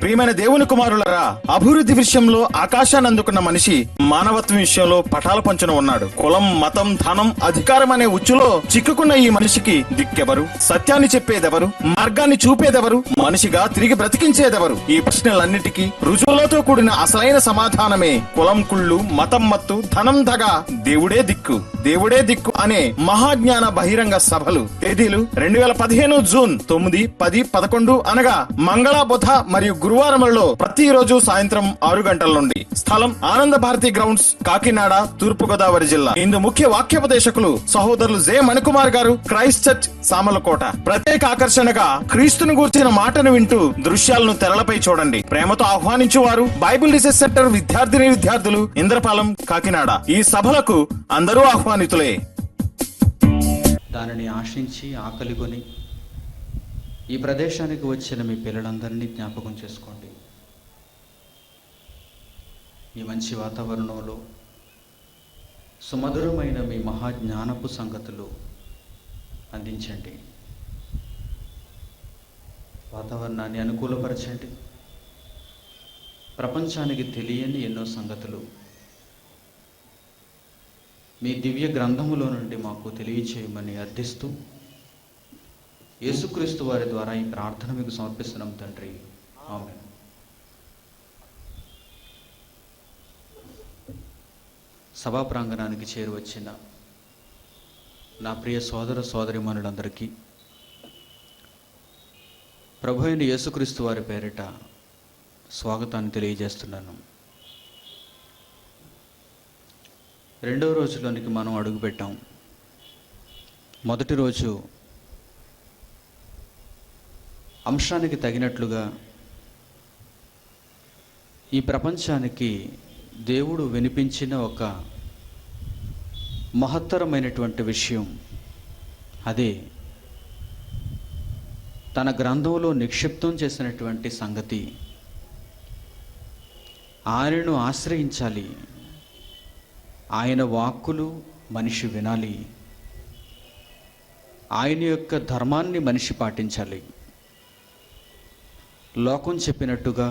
ప్రియమైన దేవుని కుమారులరా, అభివృద్ధి విషయంలో ఆకాశాన్ని అందుకున్న మనిషి మానవత్వం విషయంలో పటాల పంచున ఉన్నాడు. కులం, మతం, ధనం, అధికారం అనే ఉచ్చులో చిక్కుకున్న ఈ మనిషికి దిక్కెవరు? సత్యాన్ని చెప్పేదెవరు? మార్గాన్ని చూపేదెవరు? మనిషిగా తిరిగి బ్రతికించేదెవరు? ఈ ప్రశ్నలన్నిటికీ రుజువులతో కూడిన అసలైన సమాధానమే కులం కుళ్ళు, మతం మత్తు, ధనం దగ, దేవుడే దిక్కు, దేవుడే దిక్కు అనే మహాజ్ఞాన బహిరంగ సభలు. తేదీలు 2015 జూన్ 9, 10, 11 అనగా మంగళ, బుధ మరియు గురువారములలో ప్రతిరోజు సాయంత్రం 6 గంటల నుండి. స్థలం ఆనంద భారతి గ్రౌండ్స్, కాకినాడ, తూర్పు గోదావరి జిల్లా. ఇందు ముఖ్య వాక్యోపదేశకులు సహోదరులు జె మణికుమార్ గారు, క్రైస్ట్ చర్చ్, సామలకోట. ప్రత్యేక ఆకర్షణగా క్రీస్తును గూర్చిన మాటను వింటూ దృశ్యాలను తెరలపై చూడండి. ప్రేమతో ఆహ్వానించువారు బైబిల్ రీసెర్చ్ సెంటర్ విద్యార్థులు, ఇంద్రపాలెం, కాకినాడ. ఈ సభలకు అందరూ ఆహ్వానితులే. దానిని ఆశించి ఆకలిగొని ఈ ప్రదేశానికి వచ్చిన మీ పిల్లలందరినీ జ్ఞాపకం చేసుకోండి. ఈ మంచి వాతావరణంలో సుమధురమైన మీ మహాజ్ఞానపు సంగతులు అందించండి. వాతావరణాన్ని అనుకూలపరచండి. ప్రపంచానికి తెలియని ఎన్నో సంగతులు మీ దివ్య గ్రంథములో నుండి మాకు తెలియచేయమని అర్థిస్తూ యేసుక్రీస్తు వారి ద్వారా ఈ ప్రార్థన మీకు సమర్పిస్తున్నాం తండ్రి, ఆమేన్. సభా ప్రాంగణానికి చేరువచ్చిన నా ప్రియ సోదర సోదరీమణులందరికీ ప్రభు అయిన యేసుక్రీస్తు వారి పేరిట స్వాగతాన్ని తెలియజేస్తున్నాను. రెండవ రోజులోనికి మనం అడుగుపెట్టాం. మొదటి రోజు అంశానికి తగినట్లుగా ఈ ప్రపంచానికి దేవుడు వినిపించిన ఒక మహత్తరమైనటువంటి విషయం, అదే తన గ్రంథంలో నిక్షిప్తం చేసినటువంటి సంగతి. ఆయనను ఆశ్రయించాలి, ఆయన వాక్కులు మనిషి వినాలి, ఆయన యొక్క ధర్మాన్ని మనిషి పాటించాలి. లోకం చెప్పినట్టుగా,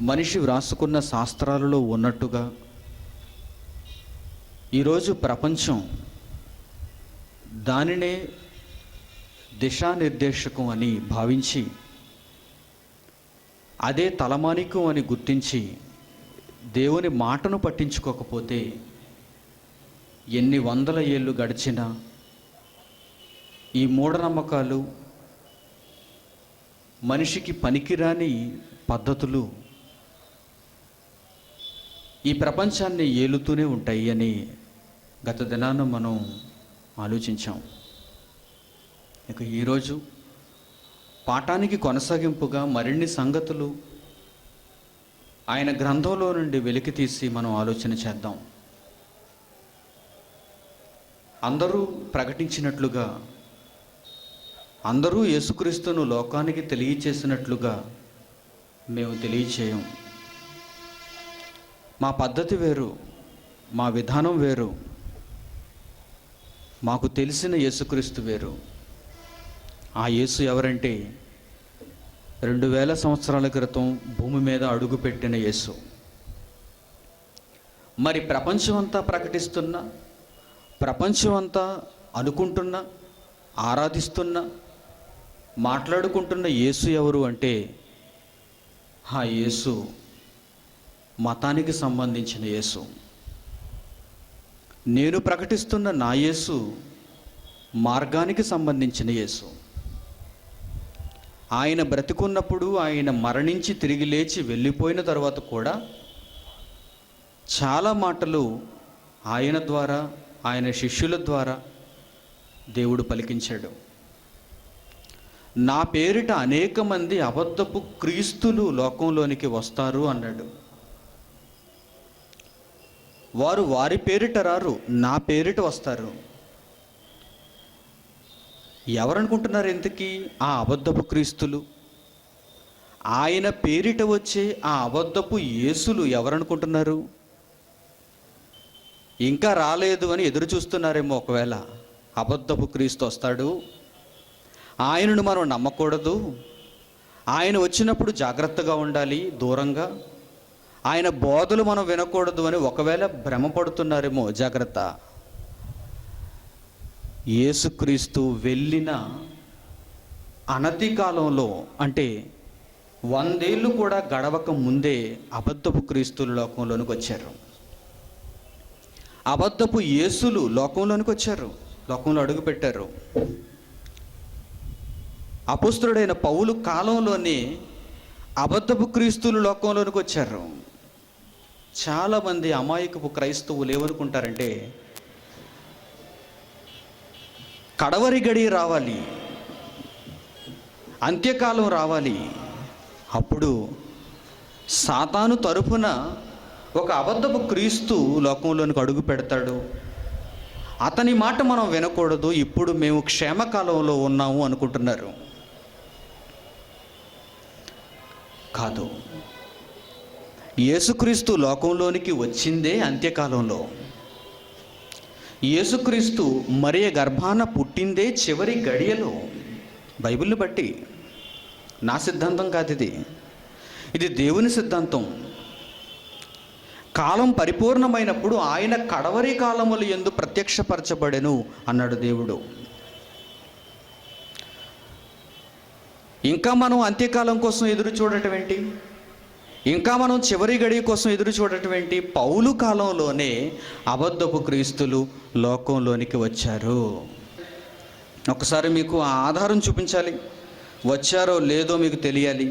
మనిషి వ్రాసుకున్న శాస్త్రాలలో ఉన్నట్టుగా ఈరోజు ప్రపంచం దానినే దిశానిర్దేశకం అని భావించి, అదే తలమానికం అని గుర్తించి దేవుని మాటను పట్టించుకోకపోతే ఎన్ని వందల ఏళ్ళు గడిచినా ఈ మూఢనమ్మకాలు, మనిషికి పనికిరాని పద్ధతులు ఈ ప్రపంచాన్ని ఏలుతూనే ఉంటాయి అని గత దినాన మనం ఆలోచించాం. ఇక ఈరోజు పాఠానికి కొనసాగింపుగా మరిన్ని సంగతులు ఆయన గ్రంథంలో నుండి వెలికి తీసి మనం ఆలోచన చేద్దాం. అందరూ ప్రకటించినట్లుగా, అందరూ యేసుక్రీస్తును లోకానికి తెలియచేసినట్లుగా మేము తెలియచేయం. మా పద్ధతి వేరు, మా విధానం వేరు, మాకు తెలిసిన యేసుక్రీస్తు వేరు. ఆ యేసు ఎవరంటే 2000 సంవత్సరాల క్రితం భూమి మీద అడుగుపెట్టిన యేసు. మరి ప్రపంచమంతా ప్రకటిస్తున్నా, ప్రపంచమంతా అనుకుంటున్నా, ఆరాధిస్తున్నా, మాట్లాడుకుంటున్న యేసు ఎవరు అంటే ఆ యేసు మతానికి సంబంధించిన యేసు. నేను ప్రకటిస్తున్న నా యేసు మార్గానికి సంబంధించిన యేసు. ఆయన బ్రతికున్నప్పుడు, ఆయన మరణించి తిరిగి లేచి వెళ్ళిపోయిన తర్వాత కూడా చాలా మాటలు ఆయన ద్వారా, ఆయన శిష్యుల ద్వారా దేవుడు పలికించాడు. నా పేరిట అనేక మంది అబద్ధపు క్రీస్తులు లోకంలోనికి వస్తారు అన్నాడు. వారు వారి పేరిట రారు, నా పేరిట వస్తారు. ఎవరనుకుంటున్నారు ఇంతకీ ఆ అబద్ధపు క్రీస్తులు? ఆయన పేరిట వచ్చే ఆ అబద్ధపు యేసులు ఎవరనుకుంటున్నారు? ఇంకా రాలేదు అని ఎదురు చూస్తున్నారేమో. ఒకవేళ అబద్ధపు క్రీస్తు వస్తాడు, ఆయనను మనం నమ్మకూడదు, ఆయన వచ్చినప్పుడు జాగ్రత్తగా ఉండాలి, దూరంగా. ఆయన బోధలు మనం వినకూడదు అని ఒకవేళ భ్రమపడుతున్నారేమో, జాగ్రత్త. యేసుక్రీస్తు వెళ్ళిన అనతి కాలంలో, అంటే 100 ఏళ్ళు కూడా గడవక ముందే అబద్ధపు క్రీస్తులు లోకంలోనికి వచ్చారు. అబద్ధపు యేసులు లోకంలోనికి వచ్చారు, లోకంలో అడుగుపెట్టారు. అపోస్తలుడైన పౌలు కాలంలోనే అబద్ధపు క్రీస్తులు లోకంలోనికి వచ్చారు. చాలామంది అమాయకపు క్రైస్తవులు ఏమనుకుంటారంటే, కడవరి గడి రావాలి, అంత్యకాలం రావాలి, అప్పుడు సాతాను తరపున ఒక అబద్ధపు క్రీస్తు లోకంలోనికి అడుగు పెడతాడు, అతని మాట మనం వినకూడదు, ఇప్పుడు మేము క్షేమకాలంలో ఉన్నాము అనుకుంటున్నారు. కాదు, యేసుక్రీస్తు లోకంలోనికి వచ్చిందే అంత్యకాలంలో. యేసుక్రీస్తు మరియ గర్భాన పుట్టిందే చివరి గడియలో. బైబిల్ని బట్టి, నా సిద్ధాంతం కాదు ఇది, ఇది దేవుని సిద్ధాంతం. కాలం పరిపూర్ణమైనప్పుడు ఆయన కడవరి కాలములు యందు ప్రత్యక్షపరచబడెను అన్నాడు దేవుడు. ఇంకా మనం అంత్యకాలం కోసం ఎదురు చూడటం ఏంటి? ఇంకా మనం చివరి గడి కోసం ఎదురు చూడటం ఏంటి? పౌలు కాలంలోనే అబద్ధపు క్రీస్తులు లోకంలోనికి వచ్చారు. ఒకసారి మీకు ఆ ఆధారం చూపించాలి, వచ్చారో లేదో మీకు తెలియాలి.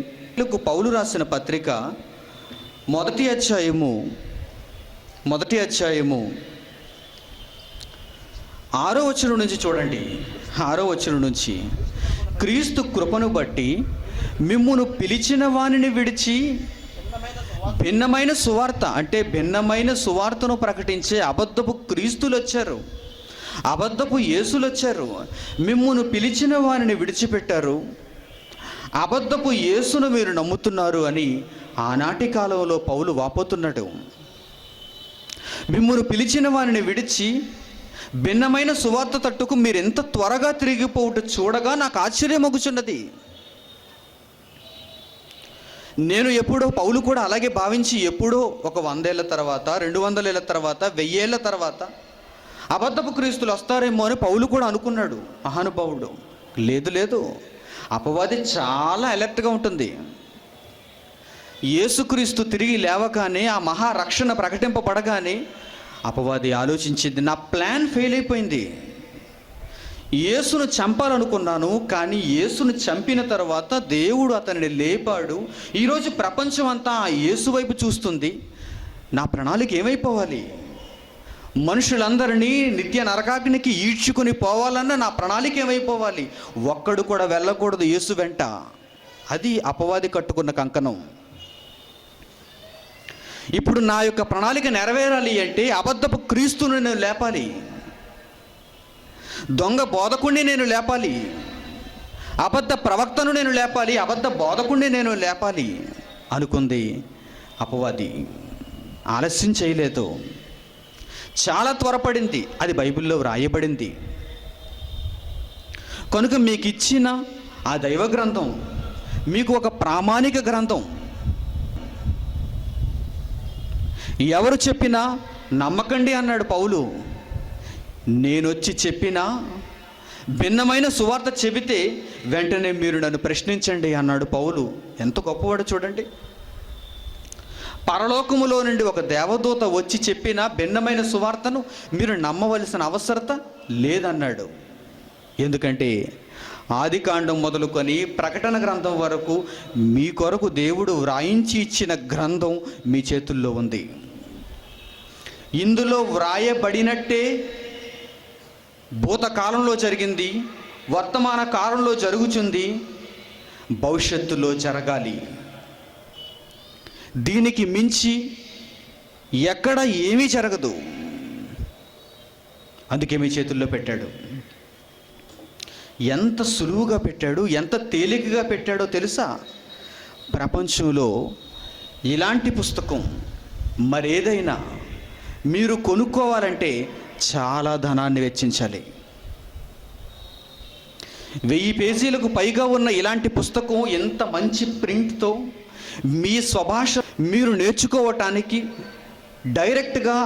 పౌలు రాసిన పత్రిక మొదటి అధ్యాయము 6వ వచనం నుంచి చూడండి. 6వ వచనం నుంచి, క్రీస్తు కృపను బట్టి మిమ్మును పిలిచిన వానిని విడిచి భిన్నమైన సువార్త, అంటే భిన్నమైన సువార్తను ప్రకటించే అబద్ధపు క్రీస్తులు వచ్చారు, అబద్ధపు యేసులు వచ్చారు. మిమ్మును పిలిచిన వానిని విడిచిపెట్టారు, అబద్ధపు యేసును మీరు నమ్ముతున్నారు అని ఆనాటి కాలంలో పౌలు వాపోతున్నాడు. మిమ్మును పిలిచిన వానిని విడిచి భిన్నమైన సువార్త తట్టుకు మీరు ఎంత త్వరగా తిరిగిపోవుట చూడగా నాకు ఆశ్చర్యమగుచున్నది. నేను ఎప్పుడో, పౌలు కూడా అలాగే భావించి, ఎప్పుడో ఒక 100 ఏళ్ళ తర్వాత, 200 ఏళ్ళ తర్వాత, 1000 ఏళ్ళ తర్వాత అబద్ధపు క్రీస్తులు వస్తారేమో అని పౌలు కూడా అనుకున్నాడు, మహానుభావుడు. లేదు, అపవాది చాలా అలర్ట్గా ఉంటుంది. యేసుక్రీస్తు తిరిగి లేవగానే, ఆ మహారక్షణ ప్రకటింపబడగానే అపవాది ఆలోచించింది, నా ప్లాన్ ఫెయిల్ అయిపోయింది. యేసును చంపాలనుకున్నాను, కానీ యేసును చంపిన తర్వాత దేవుడు అతనిని లేపాడు. ఈరోజు ప్రపంచం అంతా ఆ యేసు వైపు చూస్తుంది. నా ప్రణాళిక ఏమైపోవాలి? మనుషులందరినీ నిత్య నరకాగ్నికి ఈడ్చుకుని పోవాలన్న నా ప్రణాళిక ఏమైపోవాలి? ఒక్కడు కూడా వెళ్ళకూడదు యేసు వెంట. అది అపవాది కట్టుకున్న కంకణం. ఇప్పుడు నా యొక్క ప్రణాళిక నెరవేరాలి అంటే అబద్ధపు క్రీస్తును నేను లేపాలి, దొంగ బోధకుణ్ణి నేను లేపాలి, అబద్ధ ప్రవక్తను నేను లేపాలి, అబద్ధ బోధకుణ్ణి నేను లేపాలి అనుకుంది అపవాది. ఆలస్యం చేయలేదు, చాలా త్వరపడింది. అది బైబిల్లో వ్రాయబడింది. కనుక మీకు ఇచ్చిన ఆ దైవ గ్రంథం మీకు ఒక ప్రామాణిక గ్రంథం. ఎవరు చెప్పినా నమ్మకండి అన్నాడు పౌలు. నేనొచ్చి చెప్పినా, భిన్నమైన సువార్త చెబితే వెంటనే మీరు నన్ను ప్రశ్నించండి అన్నాడు పౌలు. ఎంత గొప్పవాడు చూడండి. పరలోకములో నుండి ఒక దేవదూత వచ్చి చెప్పిన భిన్నమైన సువార్తను మీరు నమ్మవలసిన అవసరత లేదన్నాడు. ఎందుకంటే ఆదికాండం మొదలుకొని ప్రకటన గ్రంథం వరకు మీ కొరకు దేవుడు వ్రాయించి ఇచ్చిన గ్రంథం మీ చేతుల్లో ఉంది. ఇందులో వ్రాయబడినట్టే భూతకాలంలో జరిగింది, వర్తమాన కాలంలో జరుగుతుంది, భవిష్యత్తులో జరగాలి. దీనికి మించి ఎక్కడ ఏమీ జరగదు. అందుకే మీ చేతుల్లో పెట్టాడు. ఎంత సులువుగా పెట్టాడు, ఎంత తేలికగా పెట్టాడో తెలుసా? ప్రపంచంలో ఇలాంటి పుస్తకం మరేదైనా మీరు కొనుక్కోవాలంటే చాలా ధనాన్ని వెచ్చించాలి. 1000 పేజీలకు పైగా ఉన్న ఇలాంటి పుస్తకం ఎంత మంచి ప్రింట్తో మీ స్వభాష మీరు నేర్చుకోవటానికి డైరెక్ట్గా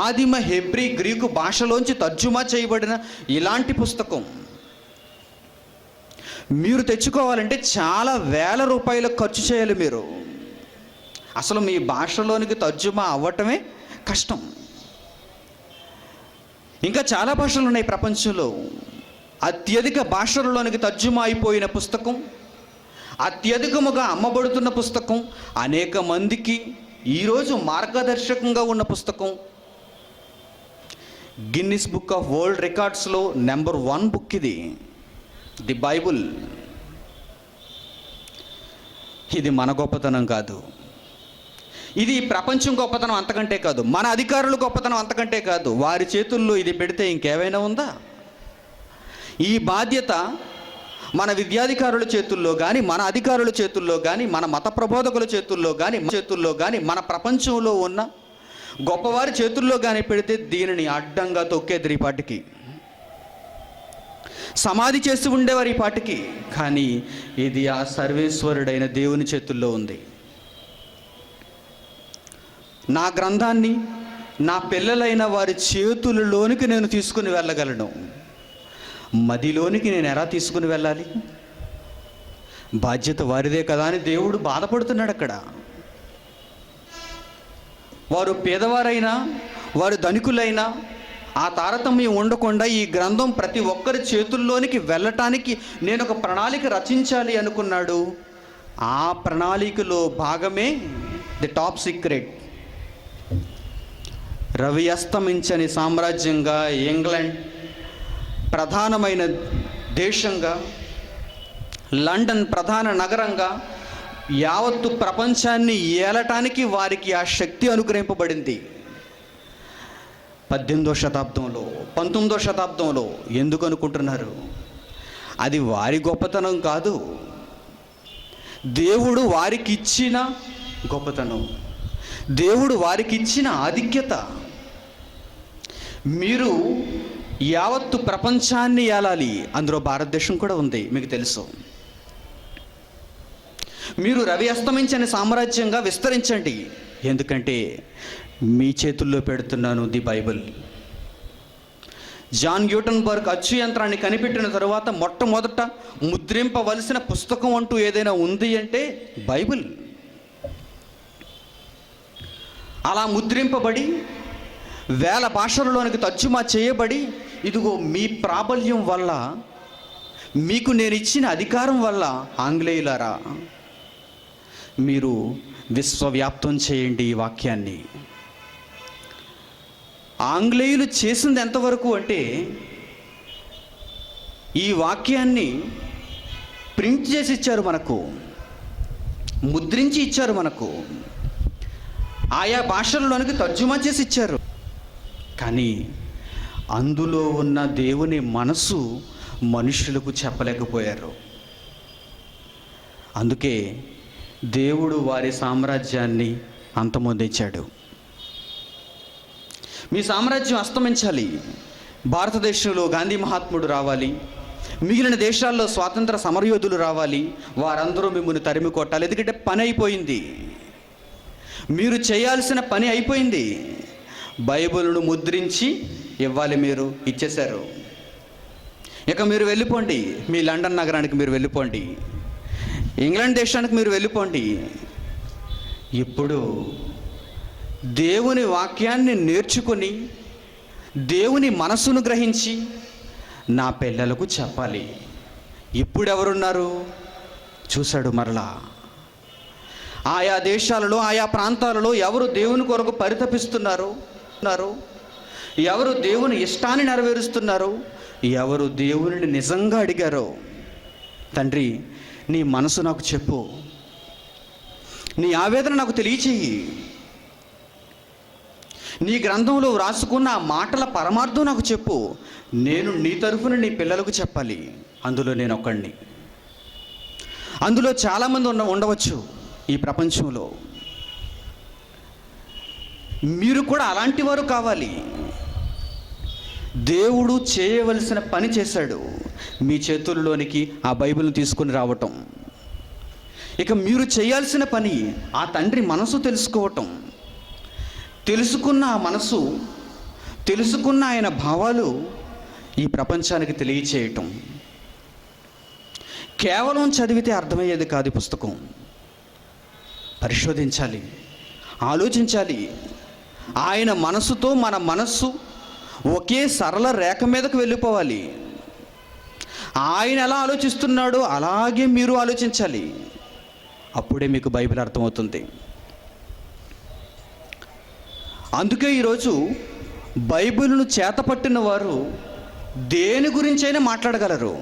ఆదిమ హెబ్రీ గ్రీకు భాషలోంచి తర్జుమా చేయబడిన ఇలాంటి పుస్తకం మీరు తెచ్చుకోవాలంటే చాలా వేల రూపాయలు ఖర్చు చేయాలి. మీరు అసలు మీ భాషలోనికి తర్జుమా అవ్వటమే కష్టం. ఇంకా చాలా భాషలు ఉన్నాయి ప్రపంచంలో. అత్యధిక భాషలలోనికి తర్జుమా అయిపోయిన పుస్తకం, అత్యధికముగా అమ్మబడుతున్న పుస్తకం, అనేక మందికి ఈరోజు మార్గదర్శకంగా ఉన్న పుస్తకం, గిన్నిస్ బుక్ ఆఫ్ వరల్డ్ రికార్డ్స్లో నెంబర్ 1 బుక్ ఇది, ది బైబుల్. ఇది మన గొప్పతనం కాదు, ఇది ప్రపంచం గొప్పతనం అంతకంటే కాదు, మన అధికారుల గొప్పతనం అంతకంటే కాదు. వారి చేతుల్లో ఇది పెడితే ఇంకేమైనా ఉందా? ఈ బాధ్యత మన విద్యాధికారుల చేతుల్లో కానీ, మన అధికారుల చేతుల్లో కానీ, మన మత ప్రబోధకుల చేతుల్లో కానీ మన ప్రపంచంలో ఉన్న గొప్పవారి చేతుల్లో కానీ పెడితే దీనిని అడ్డంగా తొక్కేది ఈ పాటికి, సమాధి చేసి ఉండేవారు ఈ పాటికి. కానీ ఇది ఆ సర్వేశ్వరుడైన దేవుని చేతుల్లో ఉంది. నా గ్రంథాన్ని నా పిల్లలైన వారి చేతులలోనికి నేను తీసుకుని వెళ్ళగలను. మదిలోనికి నేను ఎలా తీసుకుని వెళ్ళాలి? బాధ్యత వారిదే కదా అని దేవుడు బాధపడుతున్నాడు అక్కడ. వారు పేదవారైనా వారు ధనికులైనా ఆ తారతమ్యం ఉండకుండా ఈ గ్రంథం ప్రతి ఒక్కరి చేతుల్లోనికి వెళ్ళటానికి నేను ఒక ప్రణాళిక రచించాలి అనుకున్నాడు. ఆ ప్రణాళికలో భాగమే ది టాప్ సీక్రెట్. రవి అస్తమించని సామ్రాజ్యంగా, ఇంగ్లాండ్ ప్రధానమైన దేశంగా, లండన్ ప్రధాన నగరంగా యావత్తు ప్రపంచాన్ని ఏలటానికి వారికి ఆ శక్తి అనుగ్రహింపబడింది. 18వ శతాబ్దంలో 19వ శతాబ్దంలో. ఎందుకు అనుకుంటున్నారు? అది వారి గొప్పతనం కాదు, దేవుడు వారికి ఇచ్చిన గొప్పతనం, దేవుడు వారికి ఇచ్చిన ఆధిక్యత. మీరు యావత్తు ప్రపంచాన్ని ఏలాలి, అందులో భారతదేశం కూడా ఉంది, మీకు తెలుసు. మీరు రవి అస్తమించని సామ్రాజ్యంగా విస్తరించండి, ఎందుకంటే మీ చేతుల్లో పెడుతున్నాను ది బైబిల్. జాన్ గ్యూటన్బర్గ్ అచ్చు యంత్రాన్ని కనిపెట్టిన తరువాత మొట్టమొదట ముద్రింపవలసిన పుస్తకం అంటూ ఏదైనా ఉంది అంటే బైబిల్. అలా ముద్రింపబడి వేల భాషలలోనికి తర్జుమా చేయబడి, ఇదిగో మీ ప్రాబల్యం వల్ల, మీకు నేను ఇచ్చిన అధికారం వల్ల ఆంగ్లేయులారా మీరు విశ్వవ్యాప్తం చేయండి ఈ వాక్యాన్ని. ఆంగ్లేయులు చేసింది ఎంతవరకు అంటే ఈ వాక్యాన్ని ప్రింట్ చేసి ఇచ్చారు మనకు, ముద్రించి ఇచ్చారు మనకు, ఆయా భాషల్లోనికి తర్జుమా చేసి ఇచ్చారు. కానీ అందులో ఉన్న దేవుని మనసు మనుషులకు చెప్పలేకపోయారు. అందుకే దేవుడు వారి సామ్రాజ్యాన్ని అంతమొందించాడు. మీ సామ్రాజ్యం అస్తమించాలి, భారతదేశంలో గాంధీ మహాత్ముడు రావాలి, మిగిలిన దేశాల్లో స్వాతంత్ర సమరయోధులు రావాలి, వారందరూ మిమ్మల్ని తరిమి కొట్టాలి. ఎందుకంటే పని అయిపోయింది, మీరు చేయాల్సిన పని అయిపోయింది. బైబిల్ను ముద్రించి ఇవ్వాలి, మీరు ఇచ్చేశారు. ఇక మీరు వెళ్ళిపోండి, మీ లండన్ నగరానికి మీరు వెళ్ళిపోండి, ఇంగ్లాండ్ దేశానికి మీరు వెళ్ళిపోండి. ఇప్పుడు దేవుని వాక్యాన్ని నేర్చుకొని దేవుని మనసును గ్రహించి నా పిల్లలకు చెప్పాలి. ఇప్పుడు ఎవరున్నారు? చూశాడు మరలా. ఆయా దేశాలలో, ఆయా ప్రాంతాలలో ఎవరు దేవుని కొరకు పరితపిస్తున్నారు, ఎవరు దేవుని ఇష్టాన్ని నెరవేరుస్తున్నారు, ఎవరు దేవుని నిజంగా అడిగారో, తండ్రి నీ మనసు నాకు చెప్పు, నీ ఆవేదన నాకు తెలియచేయి, నీ గ్రంథంలో వ్రాసుకున్న ఆ మాటల పరమార్థం నాకు చెప్పు, నేను నీ తరఫున నీ పిల్లలకు చెప్పాలి. అందులో నేను ఒక్కడిని, అందులో చాలామంది ఉండవచ్చు ఈ ప్రపంచంలో. మీరు కూడా అలాంటి వారు కావాలి. దేవుడు చేయవలసిన పని చేశాడు. మీ చేతుల్లోనికి ఆ బైబిల్ని తీసుకుని రావటం. ఇక మీరు చేయాల్సిన పని ఆ తండ్రి మనసు తెలుసుకోవటం, తెలుసుకున్న ఆ మనసు, తెలుసుకున్న ఆయన భావాలు ఈ ప్రపంచానికి తెలియచేయటం. కేవలం చదివితే అర్థమయ్యేది కాదు ఈ పుస్తకం. పరిశోధించాలి, ఆలోచించాలి. ఆయన మనసుతో మన మనస్సు ఒకే సరళ రేఖ మీదకు వెళ్ళిపోవాలి. ఆయన ఎలా ఆలోచిస్తున్నాడో అలాగే మీరు ఆలోచించాలి. అప్పుడే మీకు బైబిల్ అర్థమవుతుంది. అందుకే ఈరోజు బైబిల్ను చేతపట్టిన వారు దేని గురించైనా మాట్లాడగలరు.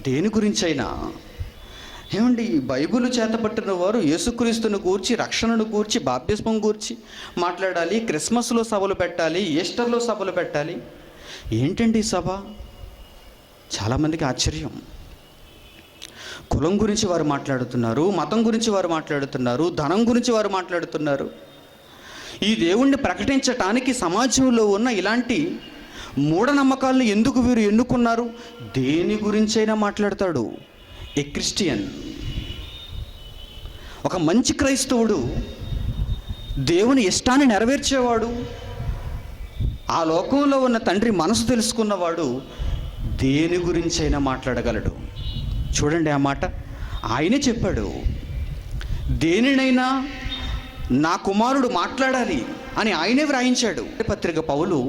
దేని గురించైనా. ఏమండి, బైబిల్ చేతపట్టిన వారు యేసుక్రీస్తును గూర్చి, రక్షణను గూర్చి, బాప్తిస్మం గూర్చి మాట్లాడాలి. క్రిస్మస్లో సభలు పెట్టాలి, ఈస్టర్లో సభలు పెట్టాలి. ఏంటండి సభ? చాలామందికి ఆశ్చర్యం. కులం గురించి వారు మాట్లాడుతున్నారు, మతం గురించి వారు మాట్లాడుతున్నారు, ధనం గురించి వారు మాట్లాడుతున్నారు. ఈ దేవుణ్ణి ప్రకటించటానికి సమాజంలో ఉన్న ఇలాంటి మూఢనమ్మకాలను ఎందుకు వీరు ఎన్నుకున్నారు? దేని గురించైనా మాట్లాడతాడు ఏ క్రిస్టియన్. ఒక మంచి క్రైస్తవుడు, దేవుని ఇష్టాన్ని నెరవేర్చేవాడు, ఆ లోకంలో ఉన్న తండ్రి మనసు తెలుసుకున్నవాడు దేని గురించైనా మాట్లాడగలడు. చూడండి ఆ మాట ఆయనే చెప్పాడు. దేనినైనా నా కుమారుడు మాట్లాడాలి అని ఆయనే వ్రాయించాడు. పత్రిక పౌలు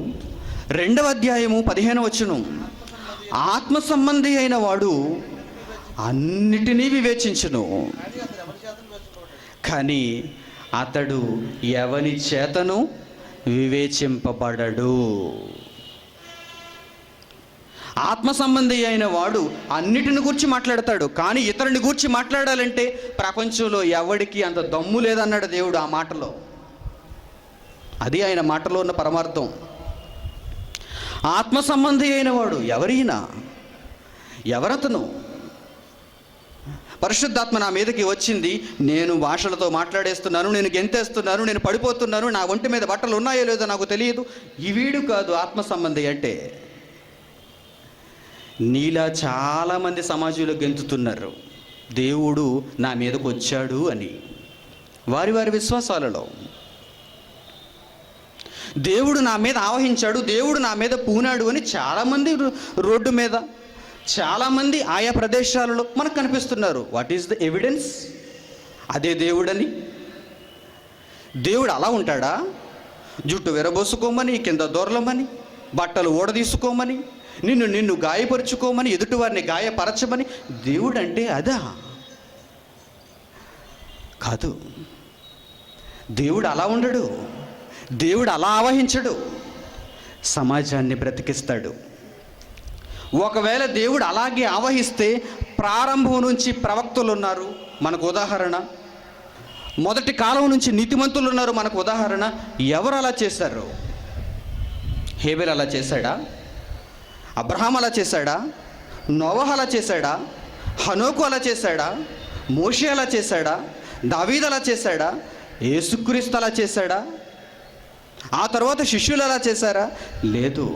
2వ అధ్యాయము 15వ వచనం, ఆత్మ సంబంధి అయిన వాడు అన్నిటినీ వివేచించును, కానీ అతడు ఎవని చేతను వివేచింపబడడు. ఆత్మ సంబంధి అయిన వాడు అన్నిటిని గురించి మాట్లాడతాడు, కానీ ఇతరుని గురించి మాట్లాడాలంటే ప్రపంచంలో ఎవడికి అంత దమ్ము లేదన్నాడు దేవుడు ఆ మాటలో. అది ఆయన మాటలో ఉన్న పరమార్థం. ఆత్మ సంబంధి అయిన వాడు ఎవరైనా, ఎవరతను? పరిశుద్ధాత్మ నా మీదకి వచ్చింది, నేను భాషలతో మాట్లాడేస్తున్నాను, నేను గెంతేస్తున్నాను, నేను పడిపోతున్నాను, నా ఒంటి మీద బట్టలు ఉన్నాయో లేదో నాకు తెలియదు. ఈ వీడు కాదు ఆత్మ సంబంధి అంటే. నీలా చాలామంది సమాజంలో గెంతుతున్నారు, దేవుడు నా మీదకు వచ్చాడు అని. వారి వారి విశ్వాసాలలో దేవుడు నా మీద ఆవహించాడు, దేవుడు నా మీద పూనాడు అని చాలామంది రోడ్డు మీద, చాలామంది ఆయా ప్రదేశాలలో మనకు కనిపిస్తున్నారు. What is the evidence? అదే దేవుడని. దేవుడు అలా ఉంటాడా? జుట్టు విరబోసుకోమని, కింద దొరలమని, బట్టలు ఊడదీసుకోమని, నిన్ను గాయపరుచుకోమని, ఎదుటివారిని గాయపరచమని దేవుడు అంటే అదా? కాదు. దేవుడు అలా ఉండడు. దేవుడు అలా ఆవహించడు. సమాజాన్ని బ్రతికిస్తాడు. ఒకవేళ దేవుడు అలాగే ఆవహిస్తే ప్రారంభం నుంచి ప్రవక్తలు ఉన్నారు మనకు ఉదాహరణ, మొదటి కాలం నుంచి నీతిమంతులు ఉన్నారు మనకు ఉదాహరణ. ఎవరు అలా చేశారు? హేబెల్ అలా చేశాడా? అబ్రహాం అలా చేశాడా? నోవహ్ అలా చేశాడా? హనోకు అలా చేశాడా? మోషే అలా చేశాడా? దావీద్ అలా చేశాడా? యేసుక్రీస్తు అలా చేశాడా? ఆ తర్వాత శిష్యులు అలా చేశారా? లేదు.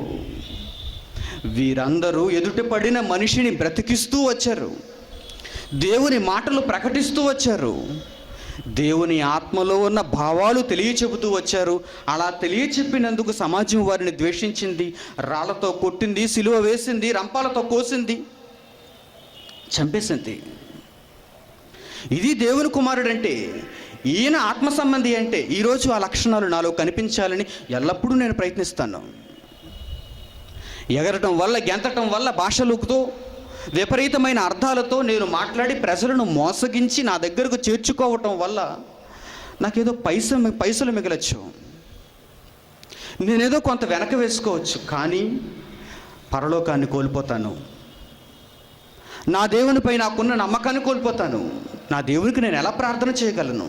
వీరందరూ ఎదుట పడిన మనిషిని బ్రతికిస్తూ వచ్చారు, దేవుని మాటలు ప్రకటిస్తూ వచ్చారు, దేవుని ఆత్మలో ఉన్న భావాలు తెలియచెబుతూ వచ్చారు. అలా తెలియచెప్పినందుకు సమాజం వారిని ద్వేషించింది, రాళ్లతో కొట్టింది, సిలువ వేసింది, రంపాలతో కోసింది, చంపేసింది. ఇది దేవుని కుమారుడు అంటే, ఈయన ఆత్మ సంబంధి అంటే. ఈరోజు ఆ లక్షణాలు నాలో కనిపించాలని ఎల్లప్పుడూ నేను ప్రయత్నిస్తాను. ఎగరటం వల్ల, గెంతటం వల్ల, భాషలతో విపరీతమైన అర్థాలతో నేను మాట్లాడి ప్రజలను మోసగించి నా దగ్గరకు చేర్చుకోవటం వల్ల నాకేదో పైసలు మిగలచ్చు, నేనేదో కొంత వెనక వేసుకోవచ్చు, కానీ పరలోకాన్ని కోల్పోతాను. నా దేవునిపై నాకున్న నమ్మకాన్ని కోల్పోతాను. నా దేవునికి నేను ఎలా ప్రార్థన చేయగలను?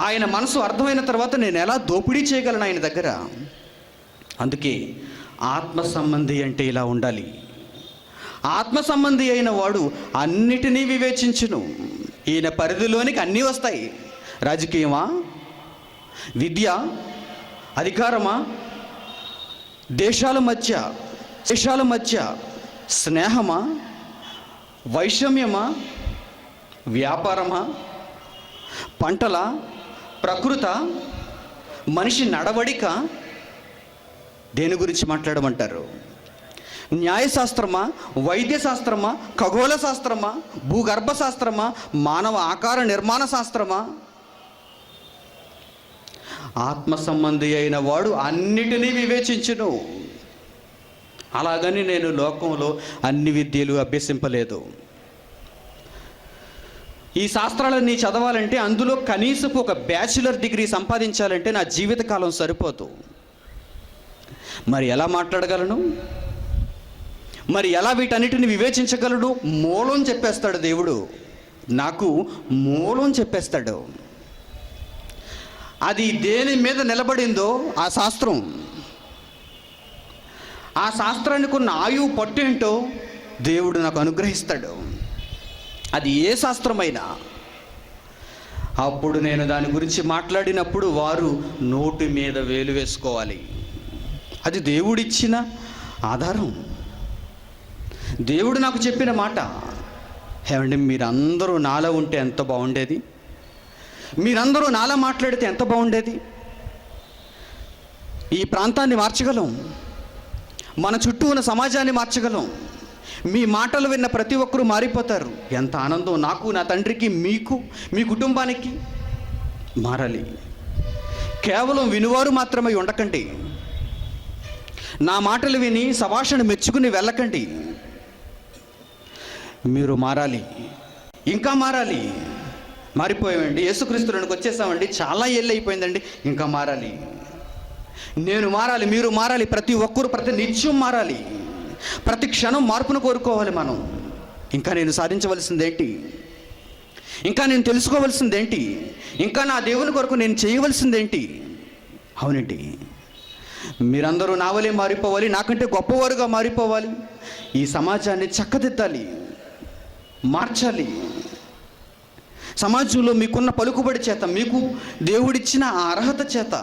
ఆయన మనసు అర్థమైన తర్వాత నేను ఎలా దోపిడీ చేయగలను ఆయన దగ్గర? అందుకే ఆత్మ సంబంధి అంటే ఇలా ఉండాలి. ఆత్మ సంబంధి అయిన వాడు అన్నిటినీ వివేచించును. ఈయన పరిధిలోనికి అన్నీ వస్తాయి. రాజకీయమా, విద్య, అధికారమా, దేశాల మధ్య స్నేహమా, వైషమ్యమా, వ్యాపారమా, పంటల, ప్రకృత, మనిషి నడవడిక? దేని గురించి మాట్లాడమంటారు? న్యాయశాస్త్రమా, వైద్యశాస్త్రమా, ఖగోళ శాస్త్రమా, భూగర్భ శాస్త్రమా, మానవ ఆకార నిర్మాణ శాస్త్రమా? ఆత్మ సంబంధి అయిన వాడు అన్నిటినీ వివేచించును. అలాగని నేను లోకంలో అన్ని విద్యలు అభ్యసింపలేదు. ఈ శాస్త్రాలన్నీ చదవాలంటే, అందులో కనీసపు ఒక బ్యాచిలర్ డిగ్రీ సంపాదించాలంటే నా జీవితకాలం సరిపోదు. మరి ఎలా మాట్లాడగలను? మరి ఎలా వీటన్నిటిని వివేచించగలడు? మూలం చెప్పేస్తాడు దేవుడు. నాకు మూలం చెప్పేస్తాడు. అది దేని మీద నిలబడిందో ఆ శాస్త్రం, ఆ శాస్త్రానికి ఉన్న ఆయువు పట్టేంటో దేవుడు నాకు అనుగ్రహిస్తాడు. అది ఏ శాస్త్రమైనా. అప్పుడు నేను దాని గురించి మాట్లాడినప్పుడు వారు నోటి మీద వేలు వేసుకోవాలి. అది దేవుడిచ్చిన ఆధారం, దేవుడు నాకు చెప్పిన మాట. ఏమండి, మీరందరూ నాలో ఉంటే ఎంత బాగుండేది, మీరందరూ నాలా మాట్లాడితే ఎంత బాగుండేది. ఈ ప్రాంతాన్ని మార్చగలం, మన చుట్టూ ఉన్న సమాజాన్ని మార్చగలం. మీ మాటలు విన్న ప్రతి ఒక్కరూ మారిపోతారు. ఎంత ఆనందం నాకు, నా తండ్రికి, మీకు, మీ కుటుంబానికి. మారాలి. కేవలం వినువారు మాత్రమే ఉండకండి. నా మాటలు విని సభాషణ మెచ్చుకుని వెళ్ళకండి. మీరు మారాలి, ఇంకా మారాలి. మారిపోయామండి, యేసుక్రీస్తులోనికి వచ్చేసామండి, చాలా ఏళ్ళు అయిపోయిందండి, ఇంకా మారాలి. నేను మారాలి, మీరు మారాలి, ప్రతి ఒక్కరూ ప్రతి నిత్యం మారాలి. ప్రతి క్షణం మార్పును కోరుకోవాలి మనం. ఇంకా నేను సాధించవలసిందేంటి? ఇంకా నేను తెలుసుకోవలసిందేంటి? ఇంకా నా దేవుని కొరకు నేను చేయవలసిందేంటి? అవునండి, మీరందరూ నావలే మారిపోవాలి, నాకంటే గొప్పవారుగా మారిపోవాలి. ఈ సమాజాన్ని చక్కదిద్దాలి, మార్చాలి. సమాజంలో మీకున్న పలుకుబడి చేత, మీకు దేవుడిచ్చిన ఆ అర్హత చేత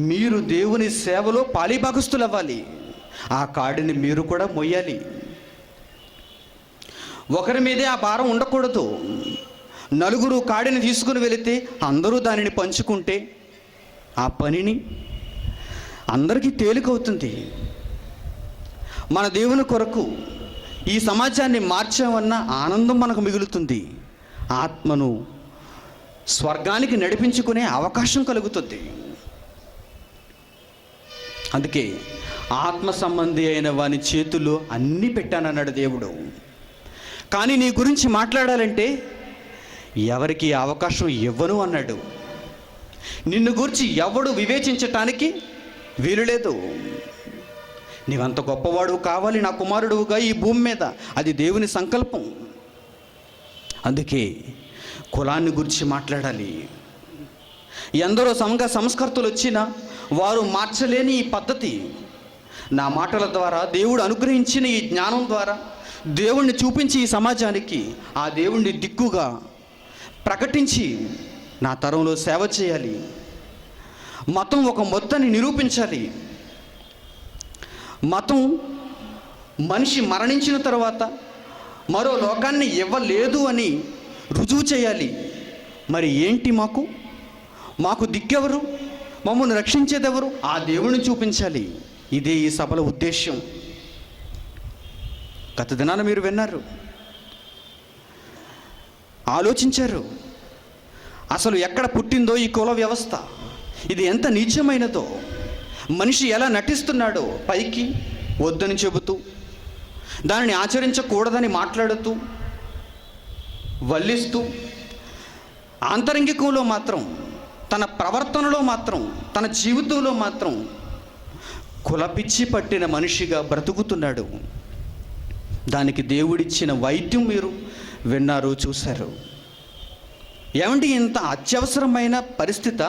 మీరు దేవుని సేవలో పాలిభాగస్తులు అవ్వాలి. ఆ కాడిని మీరు కూడా మొయ్యాలి. ఒకరి మీదే ఆ భారం ఉండకూడదు. నలుగురు కాడిని తీసుకుని వెళితే అందరూ దానిని పంచుకుంటే ఆ పనిని అందరికీ తేలికవుతుంది. మన దేవుని కొరకు ఈ సమాజాన్ని మార్చామన్న ఆనందం మనకు మిగులుతుంది. ఆత్మను స్వర్గానికి నడిపించుకునే అవకాశం కలుగుతుంది. అందుకే ఆత్మ సంబంధి అయిన వాని చేతుల్లో అన్నీ పెట్టానన్నాడు దేవుడు. కానీ నీ గురించి మాట్లాడాలంటే ఎవరికి అవకాశం ఇవ్వను అన్నాడు. నిన్ను గురించి ఎవడు వివేచించటానికి వీలు లేదు. నీవంత గొప్పవాడు కావాలి నా కుమారుడుగా ఈ భూమి మీద, అది దేవుని సంకల్పం. అందుకే కులాన్ని గురించి మాట్లాడాలి. ఎందరో సంస్కర్తలు వచ్చినా వారు మార్చలేని ఈ పద్ధతి నా మాటల ద్వారా, దేవుడు అనుగ్రహించిన ఈ జ్ఞానం ద్వారా దేవుణ్ణి చూపించి ఈ సమాజానికి ఆ దేవుణ్ణి దిక్కుగా ప్రకటించి నా తరంలో సేవ చేయాలి. మతం ఒక మొత్తాన్ని నిరూపించాలి. మతం మనిషి మరణించిన తర్వాత మరో లోకాన్ని ఇవ్వలేదు అని రుజువు చేయాలి. మరి ఏంటి మాకు దిక్కెవరు, మమ్మల్ని రక్షించేదెవరు? ఆ దేవుణ్ణి చూపించాలి. ఇదే ఈ సభల ఉద్దేశ్యం. గత దినాన మీరు విన్నారు, ఆలోచించారు. అసలు ఎక్కడ పుట్టిందో ఈ కుల వ్యవస్థ, ఇది ఎంత నీచమైనదో, మనిషి ఎలా నటిస్తున్నాడో, పైకి వద్దని చెబుతూ దానిని ఆచరించకూడదని మాట్లాడుతూ వల్లిస్తూ, ఆంతరంగికంలో మాత్రం, తన ప్రవర్తనలో మాత్రం, తన జీవితంలో మాత్రం కులపిచ్చి పట్టిన మనిషిగా బ్రతుకుతున్నాడు. దానికి దేవుడిచ్చిన వైద్యం మీరు విన్నారు, చూశారు. ఏమండి, ఇంత అత్యవసరమైన పరిస్థితి